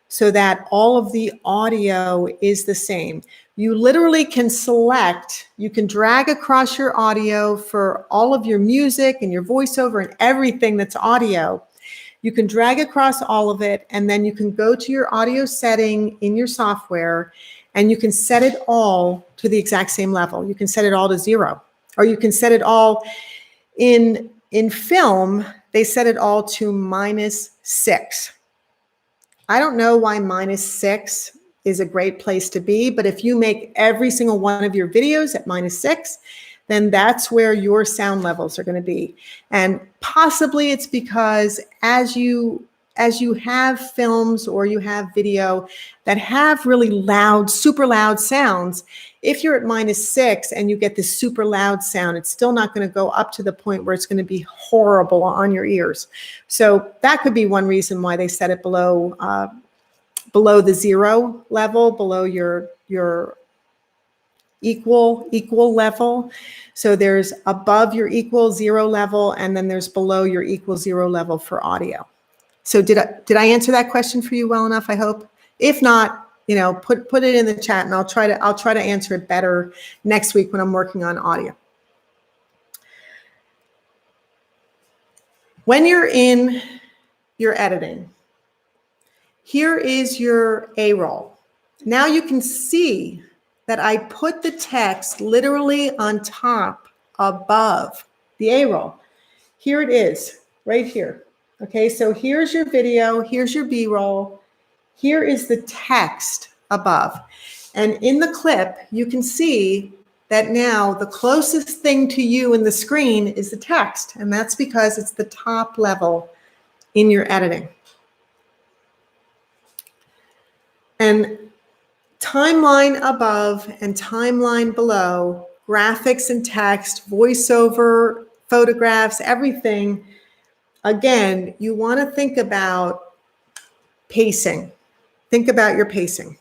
so that all of the audio is the same. You literally can select, you can drag across your audio for all of your music and your voiceover and everything that's audio. You can drag across all of it, and then you can go to your audio setting in your software and you can set it all to the exact same level. You can set it all to 0, or you can set it all in film, they set it all to -6. I don't know why -6 is a great place to be, but if you make every single one of your videos at -6, then that's where your sound levels are going to be. And possibly it's because as you have films or you have video that have really loud, super loud sounds, if you're at -6 and you get this super loud sound, it's still not going to go up to the point where it's going to be horrible on your ears. So that could be one reason why they set it below the 0 level, below your equal level. So there's above your equal 0 level, and then there's below your equal 0 level for audio. So did I answer that question for you well enough, I hope? If not, put it in the chat and I'll try to answer it better next week when I'm working on audio. When you're in your editing, here is your A-roll. Now you can see that I put the text literally on top above the A-roll. Here it is, right here. Okay, so here's your video, here's your B-roll, here is the text above. And in the clip, you can see that now the closest thing to you in the screen is the text, and that's because it's the top level in your editing. And timeline above and timeline below, graphics and text, voiceover, photographs, everything. Again, you want to think about pacing. Think about your pacing.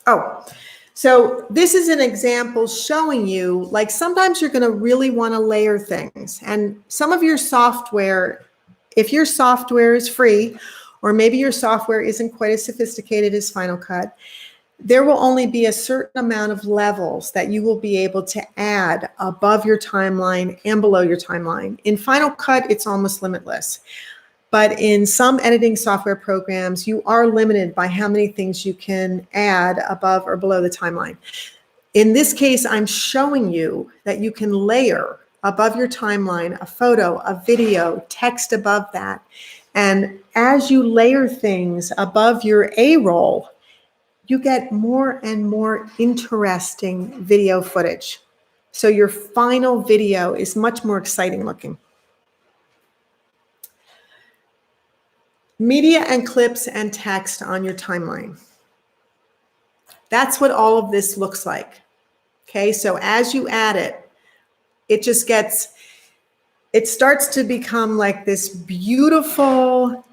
Oh, so this is an example showing you, like sometimes you're going to really want to layer things. And some of your software, if your software is free, or maybe your software isn't quite as sophisticated as Final Cut, there will only be a certain amount of levels that you will be able to add above your timeline and below your timeline. In Final Cut, it's almost limitless. But in some editing software programs, you are limited by how many things you can add above or below the timeline. In this case, I'm showing you that you can layer above your timeline a photo, a video, text above that. And as you layer things above your A-roll, you get more and more interesting video footage. So your final video is much more exciting looking. Media and clips and text on your timeline. That's what all of this looks like. Okay, so as you add it, it starts to become like this beautiful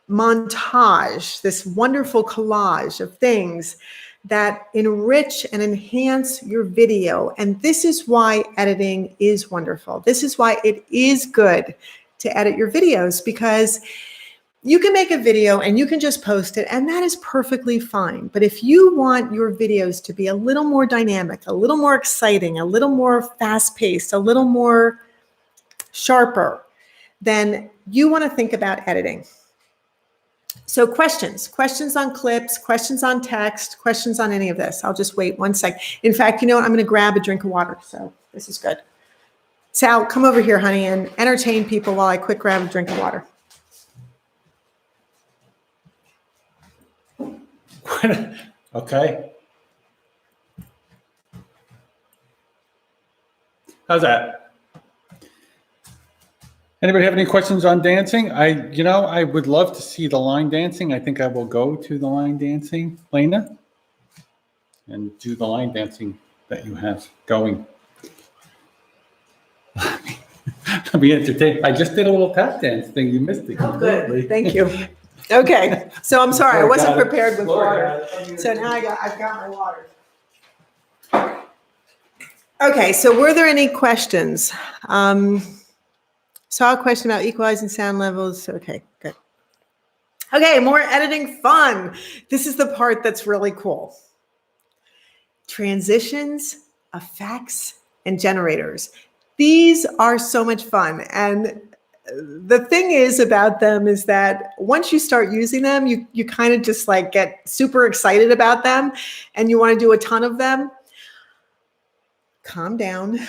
montage, this wonderful collage of things that enrich and enhance your video. And this is why editing is wonderful. This is why it is good to edit your videos, because you can make a video and you can just post it, and that is perfectly fine. But if you want your videos to be a little more dynamic, a little more exciting, a little more fast-paced, a little more sharper, then you want to think about editing. So questions on clips, questions on text, questions on any of this. I'll just wait 1 sec. In fact, you know what? I'm going to grab a drink of water. So this is good. Sal, come over here, honey, and entertain people while I quick grab a drink of water. Okay. How's that? Anybody have any questions on dancing? I would love to see the line dancing. I think I will go to the line dancing, Lena, and do the line dancing that you have going. I'll be entertained. I just did a little tap dance thing. You missed it completely. Good. Thank you. Okay. So I'm sorry. I wasn't prepared with water. So now I've got my water. Okay. So were there any questions? Saw a question about equalizing sound levels. Okay, good. Okay, more editing fun. This is the part that's really cool. Transitions, effects, and generators. These are so much fun. And the thing is about them is that once you start using them, you kind of just like get super excited about them and you want to do a ton of them. Calm down.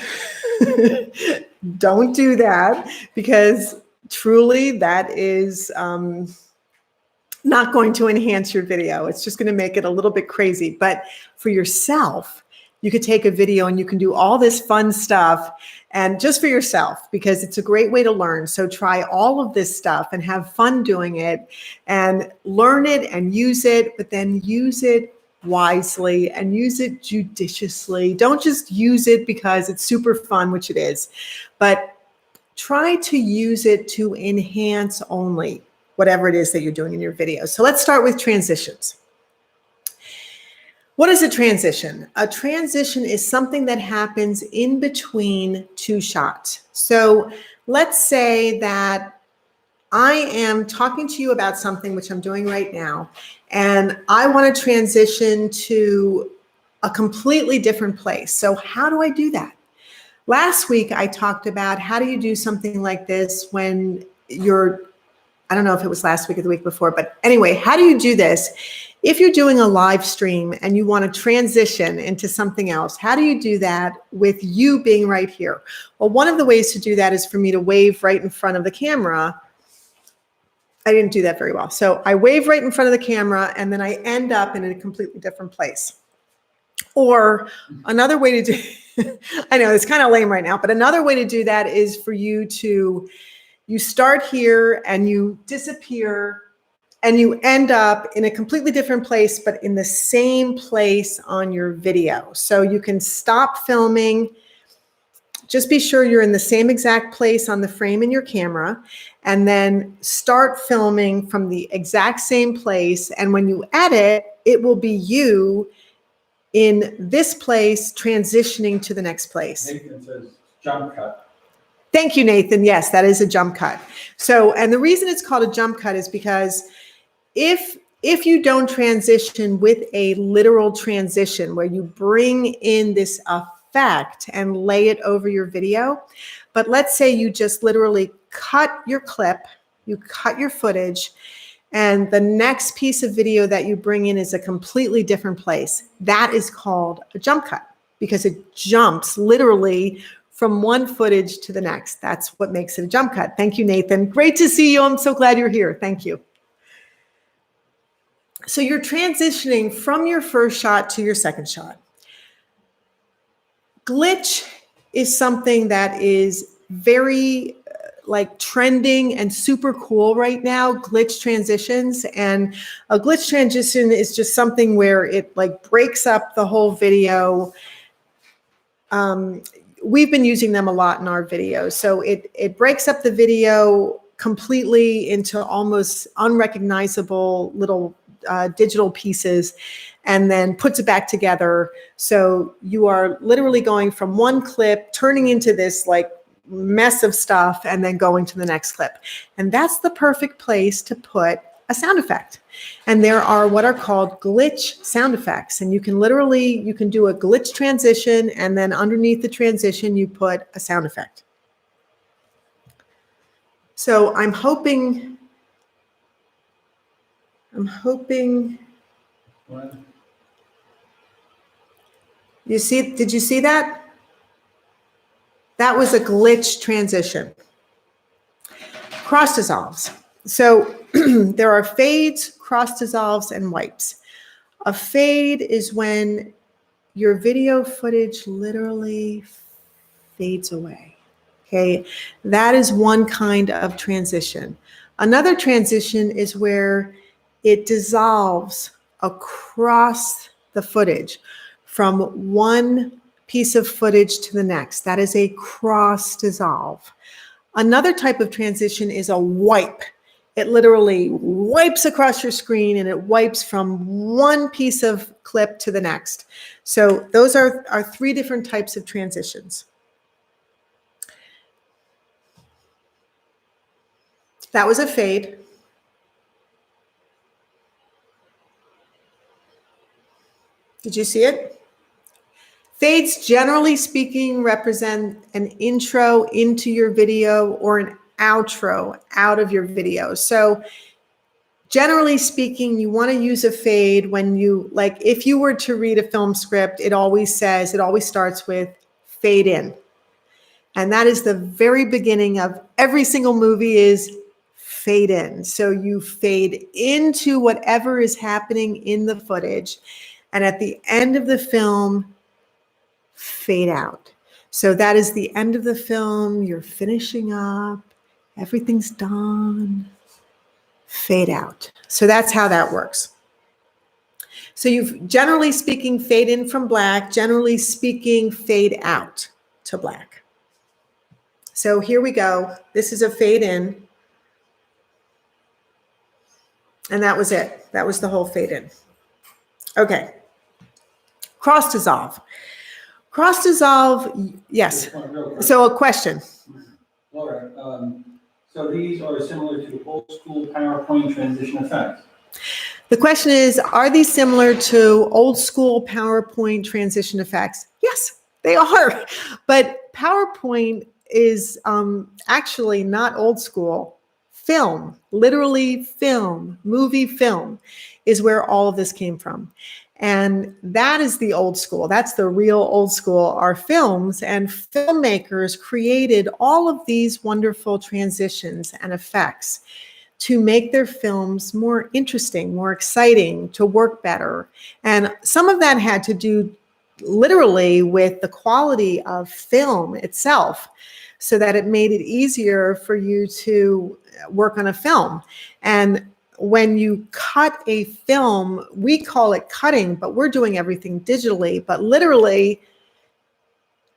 Don't do that, because truly that is not going to enhance your video. It's just going to make it a little bit crazy. But for yourself, you could take a video and you can do all this fun stuff, and just for yourself, because it's a great way to learn. So try all of this stuff and have fun doing it and learn it and use it, but then use it wisely and use it judiciously. Don't just use it because it's super fun, which it is, but try to use it to enhance only whatever it is that you're doing in your video. So let's start with transitions. What is a transition? A transition is something that happens in between two shots. So let's say that I am talking to you about something which I'm doing right now, and I want to transition to a completely different place. So how do I do that? Last week, I talked about how do you do something like this when you're, I don't know if it was last week or the week before, but anyway, how do you do this? If you're doing a live stream and you want to transition into something else, how do you do that with you being right here? Well, one of the ways to do that is for me to wave right in front of the camera. I didn't do that very well. So I wave right in front of the camera and then I end up in a completely different place. Or another way to do, I know it's kind of lame right now, but another way to do that is for you to, you start here and you disappear and you end up in a completely different place, but in the same place on your video. So you can stop filming. Just be sure you're in the same exact place on the frame in your camera, and then start filming from the exact same place. And when you edit, it will be you in this place transitioning to the next place. Nathan says jump cut. Thank you, Nathan. Yes, that is a jump cut. So, and the reason it's called a jump cut is because if you don't transition with a literal transition where you bring in this effect and lay it over your video, but let's say you just literally cut your clip, you cut your footage, and the next piece of video that you bring in is a completely different place. That is called a jump cut because it jumps literally from one footage to the next. That's what makes it a jump cut. Thank you, Nathan. Great to see you. I'm so glad you're here. Thank you. So you're transitioning from your first shot to your second shot. Glitch is something that is very like trending and super cool right now, glitch transitions. And a glitch transition is just something where it like breaks up the whole video. We've been using them a lot in our videos. So it breaks up the video completely into almost unrecognizable little digital pieces, and then puts it back together. So you are literally going from one clip, turning into this like mess of stuff, and then going to the next clip. And that's the perfect place to put a sound effect. And there are what are called glitch sound effects. And you can do a glitch transition, and then underneath the transition, you put a sound effect. So I'm hoping. What? Did you see that? That was a glitch transition. Cross dissolves. So there are fades, cross dissolves, and wipes. A fade is when your video footage literally fades away. Okay, that is one kind of transition. Another transition is where it dissolves across the footage from one piece of footage to the next. That is a cross dissolve. Another type of transition is a wipe. It literally wipes across your screen, and it wipes from one piece of clip to the next. So those are three different types of transitions. That was a fade. Did you see it? Fades, generally speaking, represent an intro into your video or an outro out of your video. So generally speaking, you want to use a fade when if you were to read a film script, it always starts with fade in. And that is the very beginning of every single movie is fade in. So you fade into whatever is happening in the footage. And at the end of the film, fade out. So that is the end of the film. You're finishing up. Everything's done. Fade out. So that's how that works. So you've generally speaking, fade in from black, generally speaking, fade out to black. So here we go. This is a fade in. And that was it. That was the whole fade in. Okay. Cross dissolve. Cross dissolve, yes. So a question. Laura, so these are similar to old school PowerPoint transition effects. The question is, are these similar to old school PowerPoint transition effects? Yes, they are. But PowerPoint is actually not old school. Film, literally film, movie film is where all of this came from. And that is the old school. That's the real old school, are films. And filmmakers created all of these wonderful transitions and effects to make their films more interesting, more exciting, to work better. And some of that had to do literally with the quality of film itself, so that it made it easier for you to work on a film. And when you cut a film, we call it cutting, but we're doing everything digitally. But literally,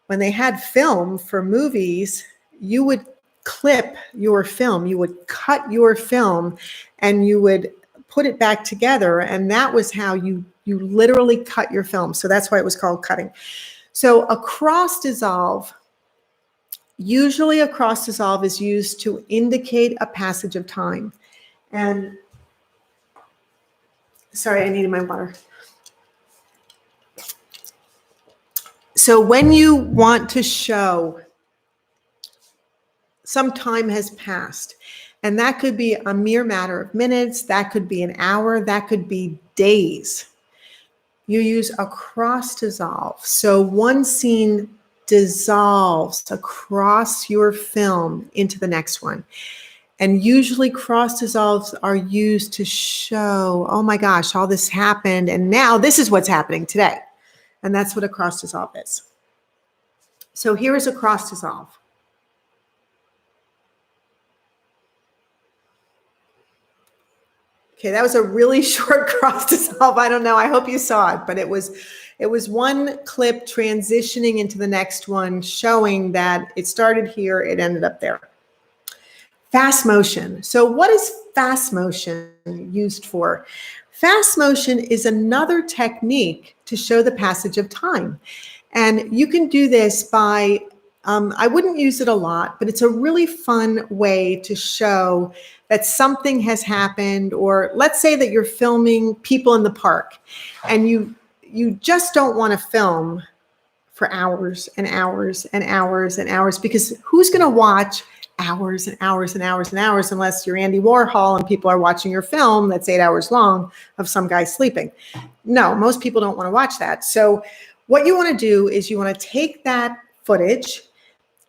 when they had film for movies, you would clip your film, you would cut your film, and you would put it back together. And that was how you literally cut your film. So that's why it was called cutting. So a cross dissolve, usually a cross dissolve is used to indicate a passage of time. And sorry, I needed my water. So when you want to show some time has passed, and that could be a mere matter of minutes, that could be an hour, that could be days, you use a cross dissolve. So one scene dissolves across your film into the next one. And usually cross dissolves are used to show, oh my gosh, all this happened, and now this is what's happening today. And that's what a cross dissolve is. So here is a cross dissolve. Okay, that was a really short cross dissolve. I don't know. I hope you saw it, but it was one clip transitioning into the next one, showing that it started here, it ended up there. Fast motion. So what is fast motion used for? Fast motion is another technique to show the passage of time. And you can do this by, I wouldn't use it a lot, but it's a really fun way to show that something has happened. Or let's say that you're filming people in the park and you just don't want to film for hours and hours and hours and hours, because who's going to watch hours and hours and hours and hours unless you're Andy Warhol and people are watching your film that's 8 hours long of some guy sleeping? No, most people don't want to watch that. So what you want to do is you want to take that footage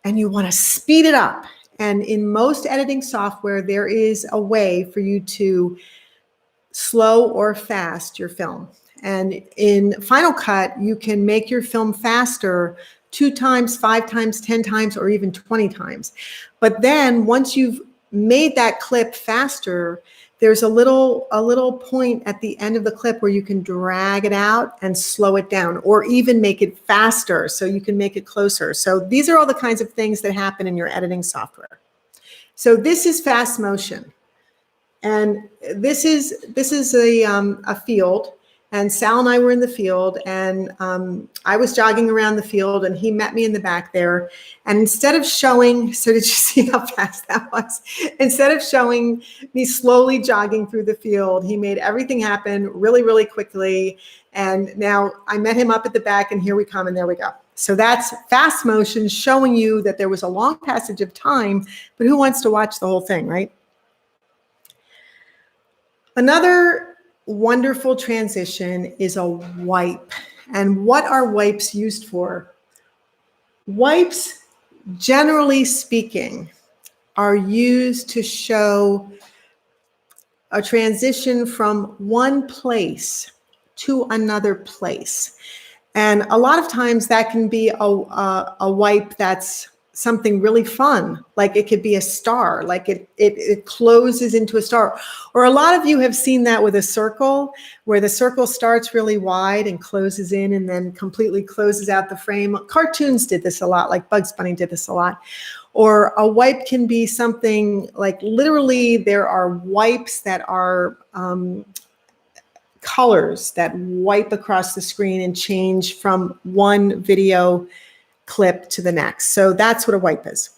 and you want to speed it up. And in most editing software, there is a way for you to slow or fast your film. And in Final Cut, you can make your film faster 2 times, 5 times, 10 times, or even 20 times. But then once you've made that clip faster, there's a little point at the end of the clip where you can drag it out and slow it down, or even make it faster so you can make it closer. So these are all the kinds of things that happen in your editing software. So this is fast motion. And this is a field, and Sal and I were in the field, and I was jogging around the field, and he met me in the back there. And instead of showing, so did you see how fast that was? Instead of showing me slowly jogging through the field, he made everything happen really, really quickly. And now I met him up at the back, and here we come, and there we go. So that's fast motion, showing you that there was a long passage of time, but who wants to watch the whole thing, right? Another wonderful transition is a wipe. And what are wipes used for? Wipes, generally speaking, are used to show a transition from one place to another place. And a lot of times that can be a wipe that's something really fun, like it could be a star, like it closes into a star. Or a lot of you have seen that with a circle, where the circle starts really wide and closes in and then completely closes out the frame. Cartoons did this a lot, like Bugs Bunny did this a lot. Or a wipe can be something like, literally there are wipes that are colors that wipe across the screen and change from one video clip to the next. So that's what a wipe is.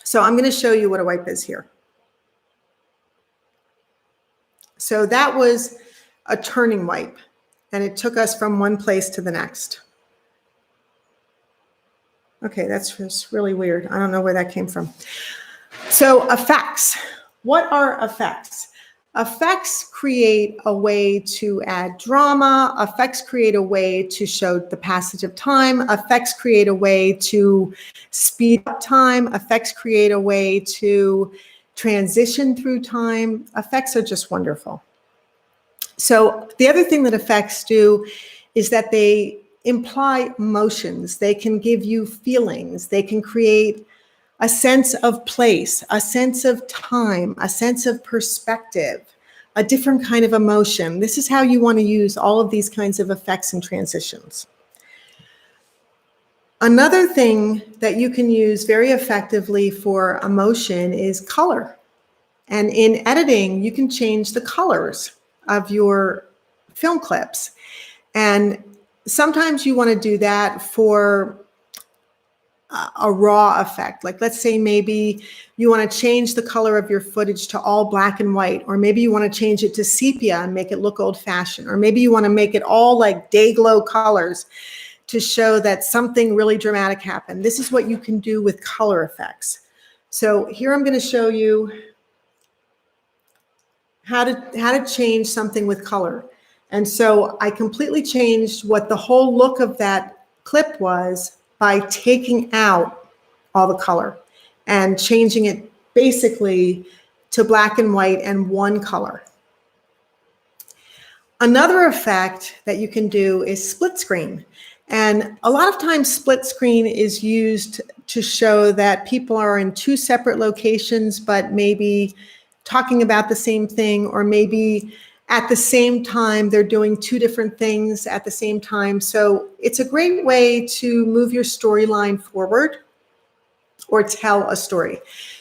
So I'm going to show you what a wipe is here. So that was a turning wipe, and it took us from one place to the next. Okay, that's just really weird. I don't know where that came from. So effects. What are effects? Effects create a way to add drama. Effects create a way to show the passage of time. Effects create a way to speed up time. Effects create a way to transition through time. Effects are just wonderful. So the other thing that effects do is that they imply emotions. They can give you feelings. They can create a sense of place, a sense of time, a sense of perspective, a different kind of emotion. This is how you want to use all of these kinds of effects and transitions. Another thing that you can use very effectively for emotion is color. And in editing, you can change the colors of your film clips. And sometimes you want to do that for a raw effect. Like, let's say maybe you want to change the color of your footage to all black and white, or maybe you want to change it to sepia and make it look old-fashioned, or maybe you want to make it all like day glow colors to show that something really dramatic happened. This is what you can do with color effects. So here I'm going to show you how to change something with color. And so I completely changed what the whole look of that clip was by taking out all the color and changing it basically to black and white and one color. Another effect that you can do is split screen. And a lot of times split screen is used to show that people are in 2 separate locations, but maybe talking about the same thing, or maybe at the same time they're doing 2 different things at the same time. So it's a great way to move your storyline forward or tell a story.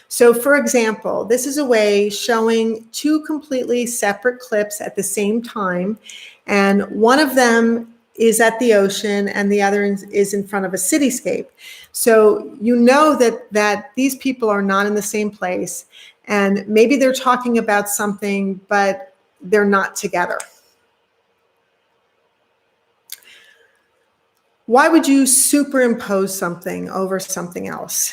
So for example, this is a way showing two completely separate clips at the same time. And one of them is at the ocean and the other is in front of a cityscape. So you know that these people are not in the same place, and maybe they're talking about something, but they're not together. Why would you superimpose something over something else?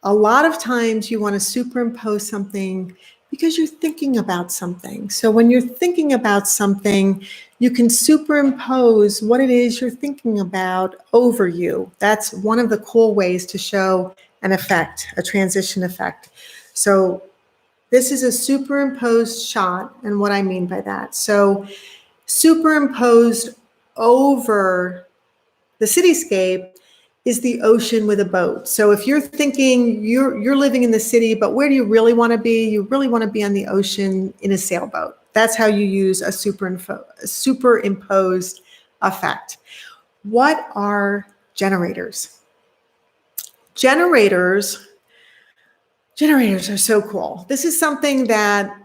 A lot of times you want to superimpose something because you're thinking about something. So when you're thinking about something, you can superimpose what it is you're thinking about over you. That's one of the cool ways to show an effect, a transition effect. So this is a superimposed shot, and what I mean by that. So superimposed over the cityscape is the ocean with a boat. So if you're thinking you're living in the city, but where do you really want to be? You really want to be on the ocean in a sailboat. That's how you use a superimposed effect. What are generators? Generators are so cool. This is something that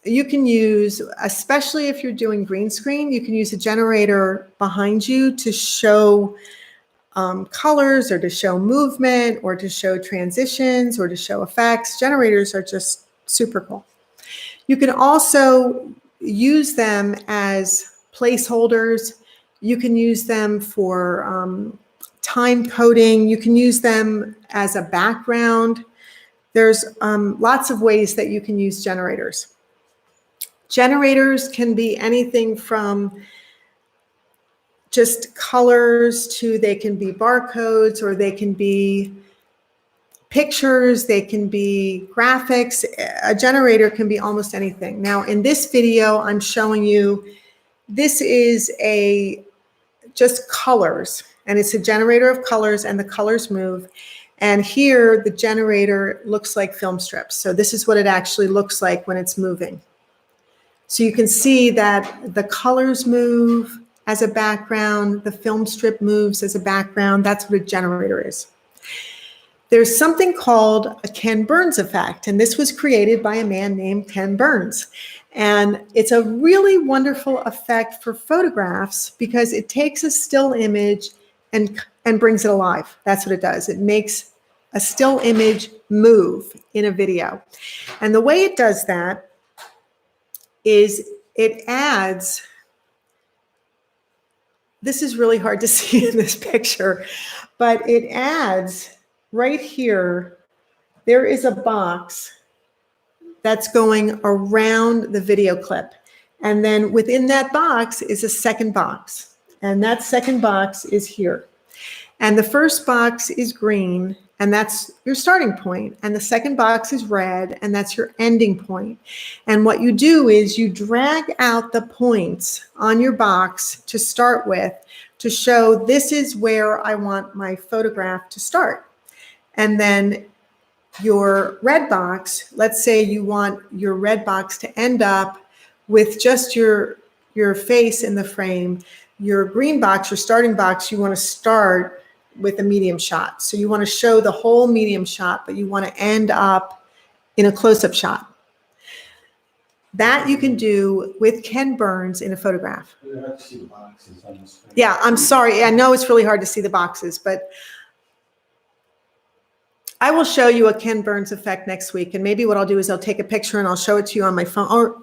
you can use, especially if you're doing green screen. You can use a generator behind you to show colors, or to show movement, or to show transitions, or to show effects. Generators are just super cool. You can also use them as placeholders. You can use them for time coding. You can use them as a background. There's lots of ways that you can use generators. Generators can be anything from just colors to, they can be barcodes, or they can be pictures, they can be graphics. A generator can be almost anything. Now in this video, I'm showing you, this is just colors, and it's a generator of colors, and the colors move. And here the generator looks like film strips. So this is what it actually looks like when it's moving. So you can see that the colors move as a background, the film strip moves as a background. That's what a generator is. There's something called a Ken Burns effect, and this was created by a man named Ken Burns. And it's a really wonderful effect for photographs because it takes a still image and brings it alive. That's what it does. It makes a still image move in a video. And the way it does that is it adds, this is really hard to see in this picture, but it adds right here, there is a box that's going around the video clip. And then within that box is a second box. And that second box is here. And the first box is green, and that's your starting point. And the second box is red, and that's your ending point. And what you do is you drag out the points on your box to start with to show this is where I want my photograph to start. And then your red box, let's say you want your red box to end up with just your face in the frame. Your green box, your starting box, you want to start with a medium shot. So you want to show the whole medium shot, but you want to end up in a close-up shot. That you can do with Ken Burns in a photograph. Yeah, I'm sorry. I know it's really hard to see the boxes, but I will show you a Ken Burns effect next week. And maybe what I'll do is I'll take a picture and I'll show it to you on my phone. Or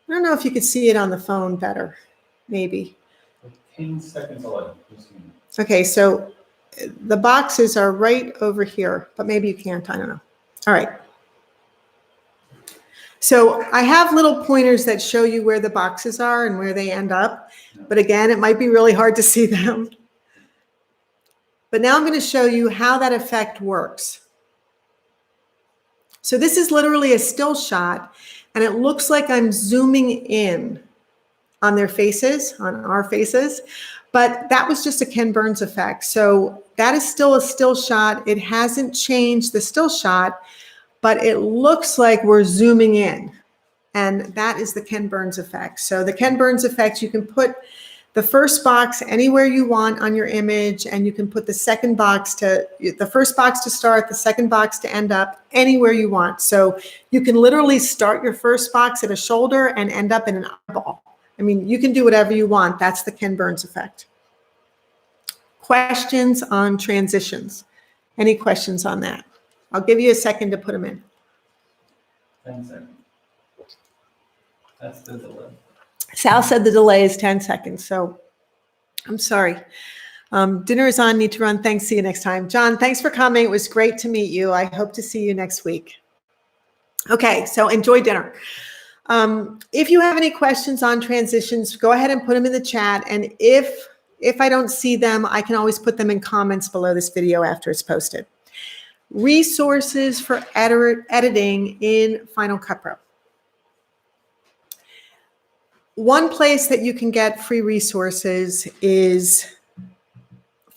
I don't know if you could see it on the phone better, maybe. 10 seconds away. Okay, so the boxes are right over here, but maybe you can't, I don't know. All right. So I have little pointers that show you where the boxes are and where they end up. But again, it might be really hard to see them. But now I'm going to show you how that effect works. So this is literally a still shot, and it looks like I'm zooming in on their faces, on our faces. But that was just a Ken Burns effect. So that is still a still shot. It hasn't changed the still shot, but it looks like we're zooming in. And that is the Ken Burns effect. So the Ken Burns effect, you can put the first box anywhere you want on your image, and you can put the first box to start, the second box to end up, anywhere you want. So you can literally start your first box at a shoulder and end up in an eyeball. I mean, you can do whatever you want. That's the Ken Burns effect. Questions on transitions? Any questions on that? I'll give you a second to put them in. 10 seconds. That's the delay. Sal said the delay is 10 seconds, so I'm sorry. Dinner is on, need to run. Thanks, see you next time. John, thanks for coming. It was great to meet you. I hope to see you next week. Okay, so enjoy dinner. If you have any questions on transitions, go ahead and put them in the chat. And if I don't see them, I can always put them in comments below this video after it's posted. Resources for editing in Final Cut Pro. One place that you can get free resources is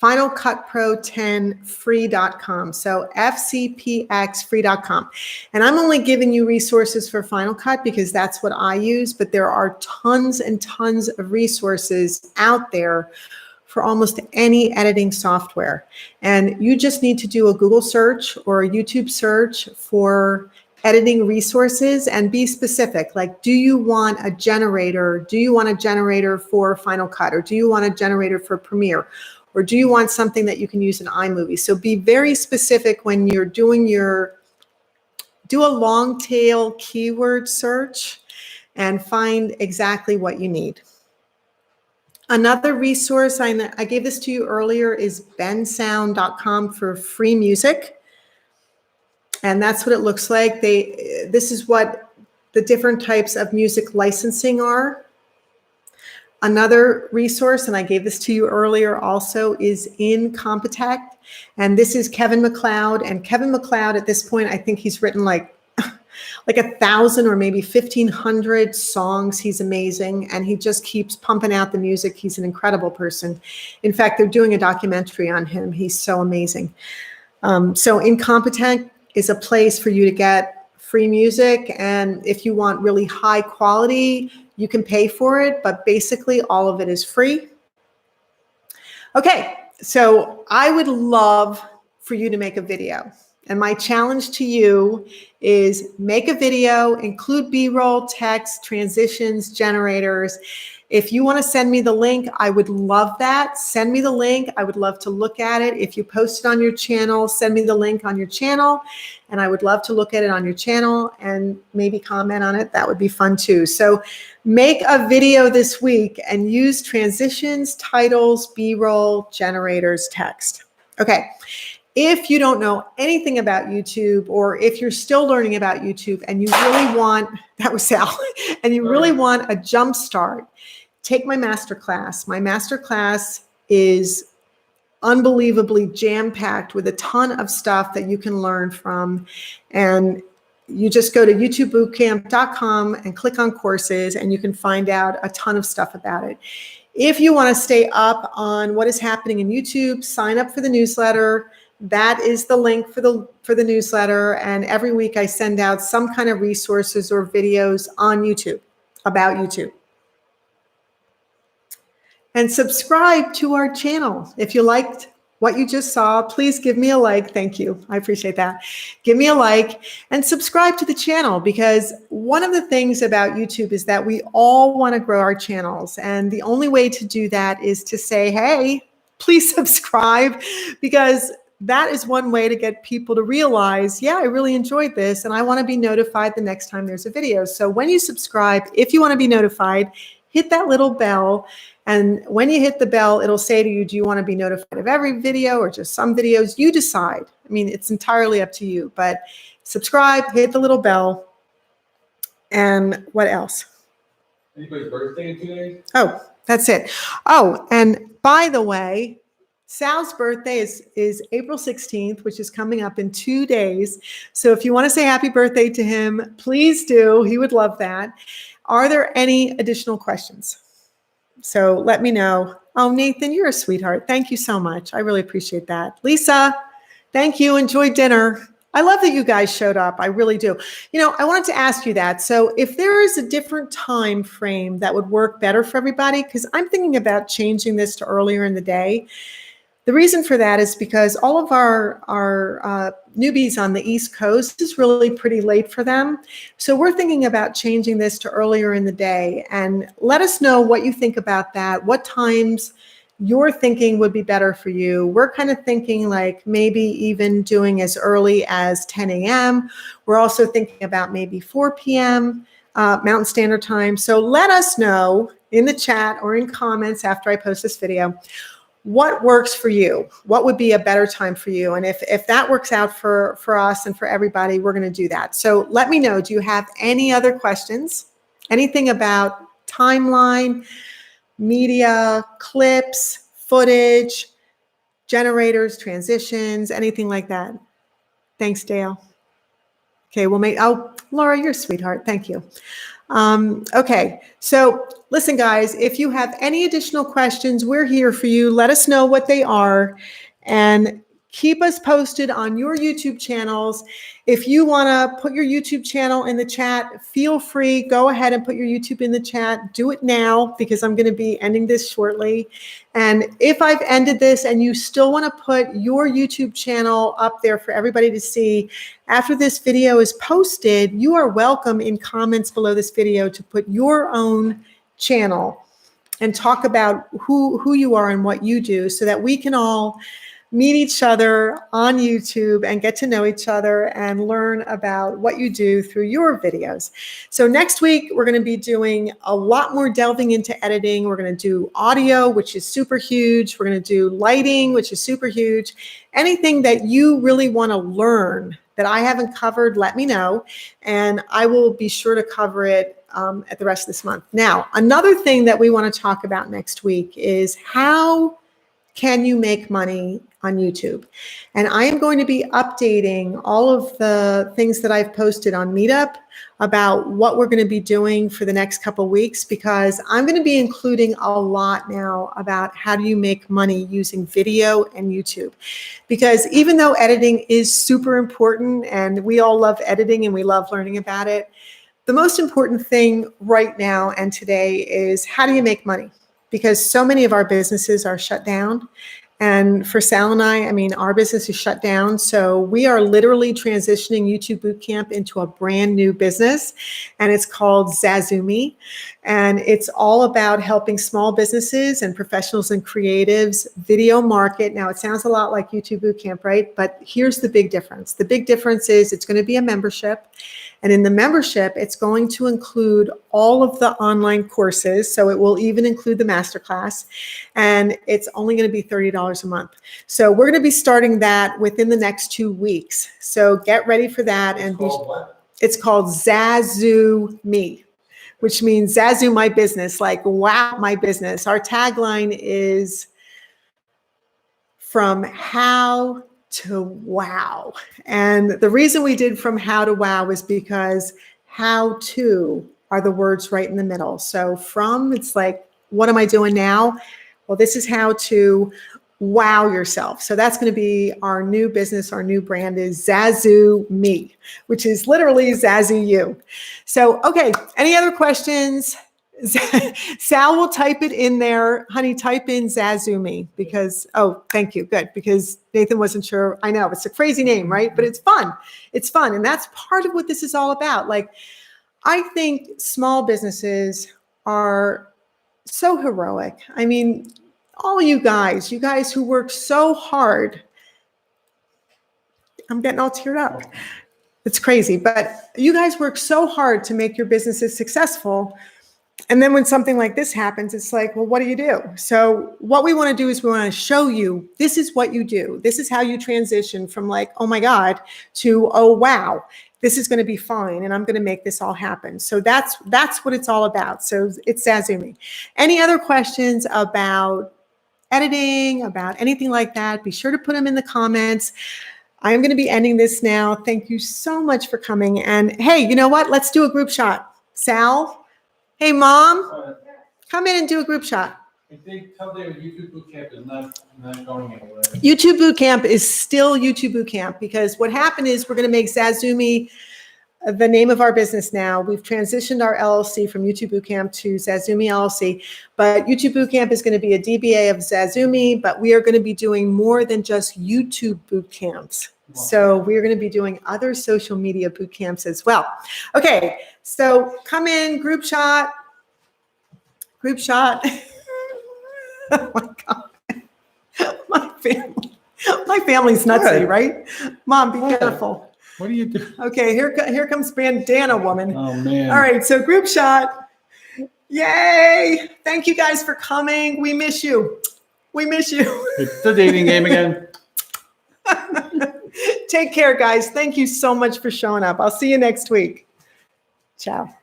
finalcutpro10free.com. So fcpxfree.com. And I'm only giving you resources for Final Cut because that's what I use, but there are tons and tons of resources out there for almost any editing software. And you just need to do a Google search or a YouTube search for editing resources and be specific. Like, do you want a generator? Do you want a generator for Final Cut? Or do you want a generator for Premiere? Or do you want something that you can use in iMovie? So be very specific when you're doing do a long tail keyword search and find exactly what you need. Another resource, I gave this to you earlier, is bensound.com for free music. And that's what it looks like. This is what the different types of music licensing are. Another resource, and I gave this to you earlier also, is Incompetech. And this is Kevin MacLeod. And Kevin MacLeod, at this point, I think he's written like 1,000 or maybe 1,500 songs. He's amazing. And he just keeps pumping out the music. He's an incredible person. In fact, they're doing a documentary on him. He's so amazing. So Incompetech is a place for you to get free music. And if you want really high quality, you can pay for it, but basically all of it is free. Okay, so I would love for you to make a video. And my challenge to you is make a video, include B-roll, text, transitions, generators. If you want to send me the link, I would love that. Send me the link. I would love to look at it. If you post it on your channel, send me the link on your channel, and I would love to look at it on your channel and maybe comment on it. That would be fun too. So make a video this week and use transitions, titles, B-roll, generators, text. Okay. If you don't know anything about YouTube, or if you're still learning about YouTube and you really want, that was Sal, and you really want a jump start, take my masterclass. My masterclass is unbelievably jam-packed with a ton of stuff that you can learn from. And you just go to youtubebootcamp.com and click on courses, and you can find out a ton of stuff about it. If you want to stay up on what is happening in YouTube, sign up for the newsletter. That is the link for the newsletter. And every week I send out some kind of resources or videos on YouTube about YouTube. And subscribe to our channel. If you liked what you just saw, please give me a like. Thank you. I appreciate that. Give me a like and subscribe to the channel, because one of the things about YouTube is that we all want to grow our channels. And the only way to do that is to say, hey, please subscribe, because that is one way to get people to realize, yeah, I really enjoyed this and I want to be notified the next time there's a video. So when you subscribe, if you want to be notified, hit that little bell. And when you hit the bell, it'll say to you, do you want to be notified of every video or just some videos? You decide. I mean, it's entirely up to you, but subscribe, hit the little bell. And what else? Anybody's birthday in 2 days? Oh, that's it. Oh, and by the way, Sal's birthday is April 16th, which is coming up in 2 days. So if you want to say happy birthday to him, please do. He would love that. Are there any additional questions? So let me know. Oh, Nathan, you're a sweetheart. Thank you so much. I really appreciate that. Lisa, thank you. Enjoy dinner. I love that you guys showed up. I really do. I wanted to ask you that. So if there is a different time frame that would work better for everybody, because I'm thinking about changing this to earlier in the day. The reason for that is because all of our newbies on the East Coast is really pretty late for them. So we're thinking about changing this to earlier in the day. And let us know what you think about that, what times you're thinking would be better for you. We're kind of thinking like maybe even doing as early as 10 a.m. We're also thinking about maybe 4 p.m. Mountain Standard Time. So let us know in the chat or in comments after I post this video what works for you. What would be a better time for you? And if that works out for us and for everybody, we're going to do that. So let me know, do you have any other questions? Anything about timeline, media, clips, footage, generators, transitions, anything like that? Thanks, Dale. Okay, Laura, you're a sweetheart. Thank you. Okay, so listen, guys, if you have any additional questions, we're here for you. Let us know what they are and keep us posted on your YouTube channels. If you want to put your YouTube channel in the chat, feel free. Go ahead and put your YouTube in the chat. Do it now because I'm going to be ending this shortly. And if I've ended this and you still want to put your YouTube channel up there for everybody to see, after this video is posted, you are welcome in comments below this video to put your own channel and talk about who you are and what you do so that we can all meet each other on YouTube and get to know each other and learn about what you do through your videos. So next week, we're going to be doing a lot more delving into editing. We're going to do audio, which is super huge. We're going to do lighting, which is super huge. Anything that you really want to learn that I haven't covered, let me know. And I will be sure to cover it at the rest of this month. Now, another thing that we want to talk about next week is how can you make money on YouTube? And I am going to be updating all of the things that I've posted on Meetup about what we're going to be doing for the next couple weeks, because I'm going to be including a lot now about how do you make money using video and YouTube. Because even though editing is super important and we all love editing and we love learning about it, the most important thing right now and today is how do you make money? Because so many of our businesses are shut down. And for Sal and I mean, our business is shut down. So we are literally transitioning YouTube Bootcamp into a brand new business. And it's called Zazumi. And it's all about helping small businesses and professionals and creatives video market. Now, it sounds a lot like YouTube Bootcamp, right? But here's the big difference. The big difference is it's going to be a membership. And in the membership, it's going to include all of the online courses. So it will even include the masterclass. And it's only going to be $30 a month. So we're going to be starting that within the next 2 weeks. So get ready for that. And it's called Zazumi, which means Zazu my business, like wow my business. Our tagline is from how to wow. And the reason we did from how to wow is because how to are the words right in the middle. So from, it's like, what am I doing now? Well, this is how to wow yourself. So that's going to be our new business. Our new brand is Zazu Me, which is literally Zazu You. So, okay. Any other questions? Sal will type it in there. Honey, type in Zazumi because, oh, thank you. Good. Because Nathan wasn't sure. I know it's a crazy name, right? But it's fun. It's fun. And that's part of what this is all about. Like, I think small businesses are so heroic. I mean, all you guys who work so hard. I'm getting all teared up. It's crazy. But you guys work so hard to make your businesses successful. And then when something like this happens, it's like, well, what do you do? So what we want to do is we want to show you, this is what you do. This is how you transition from like, oh my God, to, oh, wow, this is going to be fine. And I'm going to make this all happen. So that's what it's all about. So it's Zazumi. Any other questions about editing, about anything like that? Be sure to put them in the comments. I'm going to be ending this now. Thank you so much for coming. And hey, you know what? Let's do a group shot. Sal? Hey, Mom, come in and do a group shot. I think tell their YouTube Bootcamp is not going anywhere. YouTube Bootcamp is still YouTube Bootcamp because what happened is we're going to make Zazumi the name of our business now. We've transitioned our LLC from YouTube Bootcamp to Zazumi LLC, but YouTube Bootcamp is going to be a DBA of Zazumi, but we are going to be doing more than just YouTube bootcamps. So we're going to be doing other social media bootcamps as well. Okay, so come in, group shot. Group shot. Oh my God. My family's nutsy, Good. right? Mom, be Good. careful. What do you do? Okay, here comes bandana woman. Oh man. All right, so group shot. Yay! Thank you guys for coming. We miss you. We miss you. It's the dating game again. Take care, guys. Thank you so much for showing up. I'll see you next week. Ciao.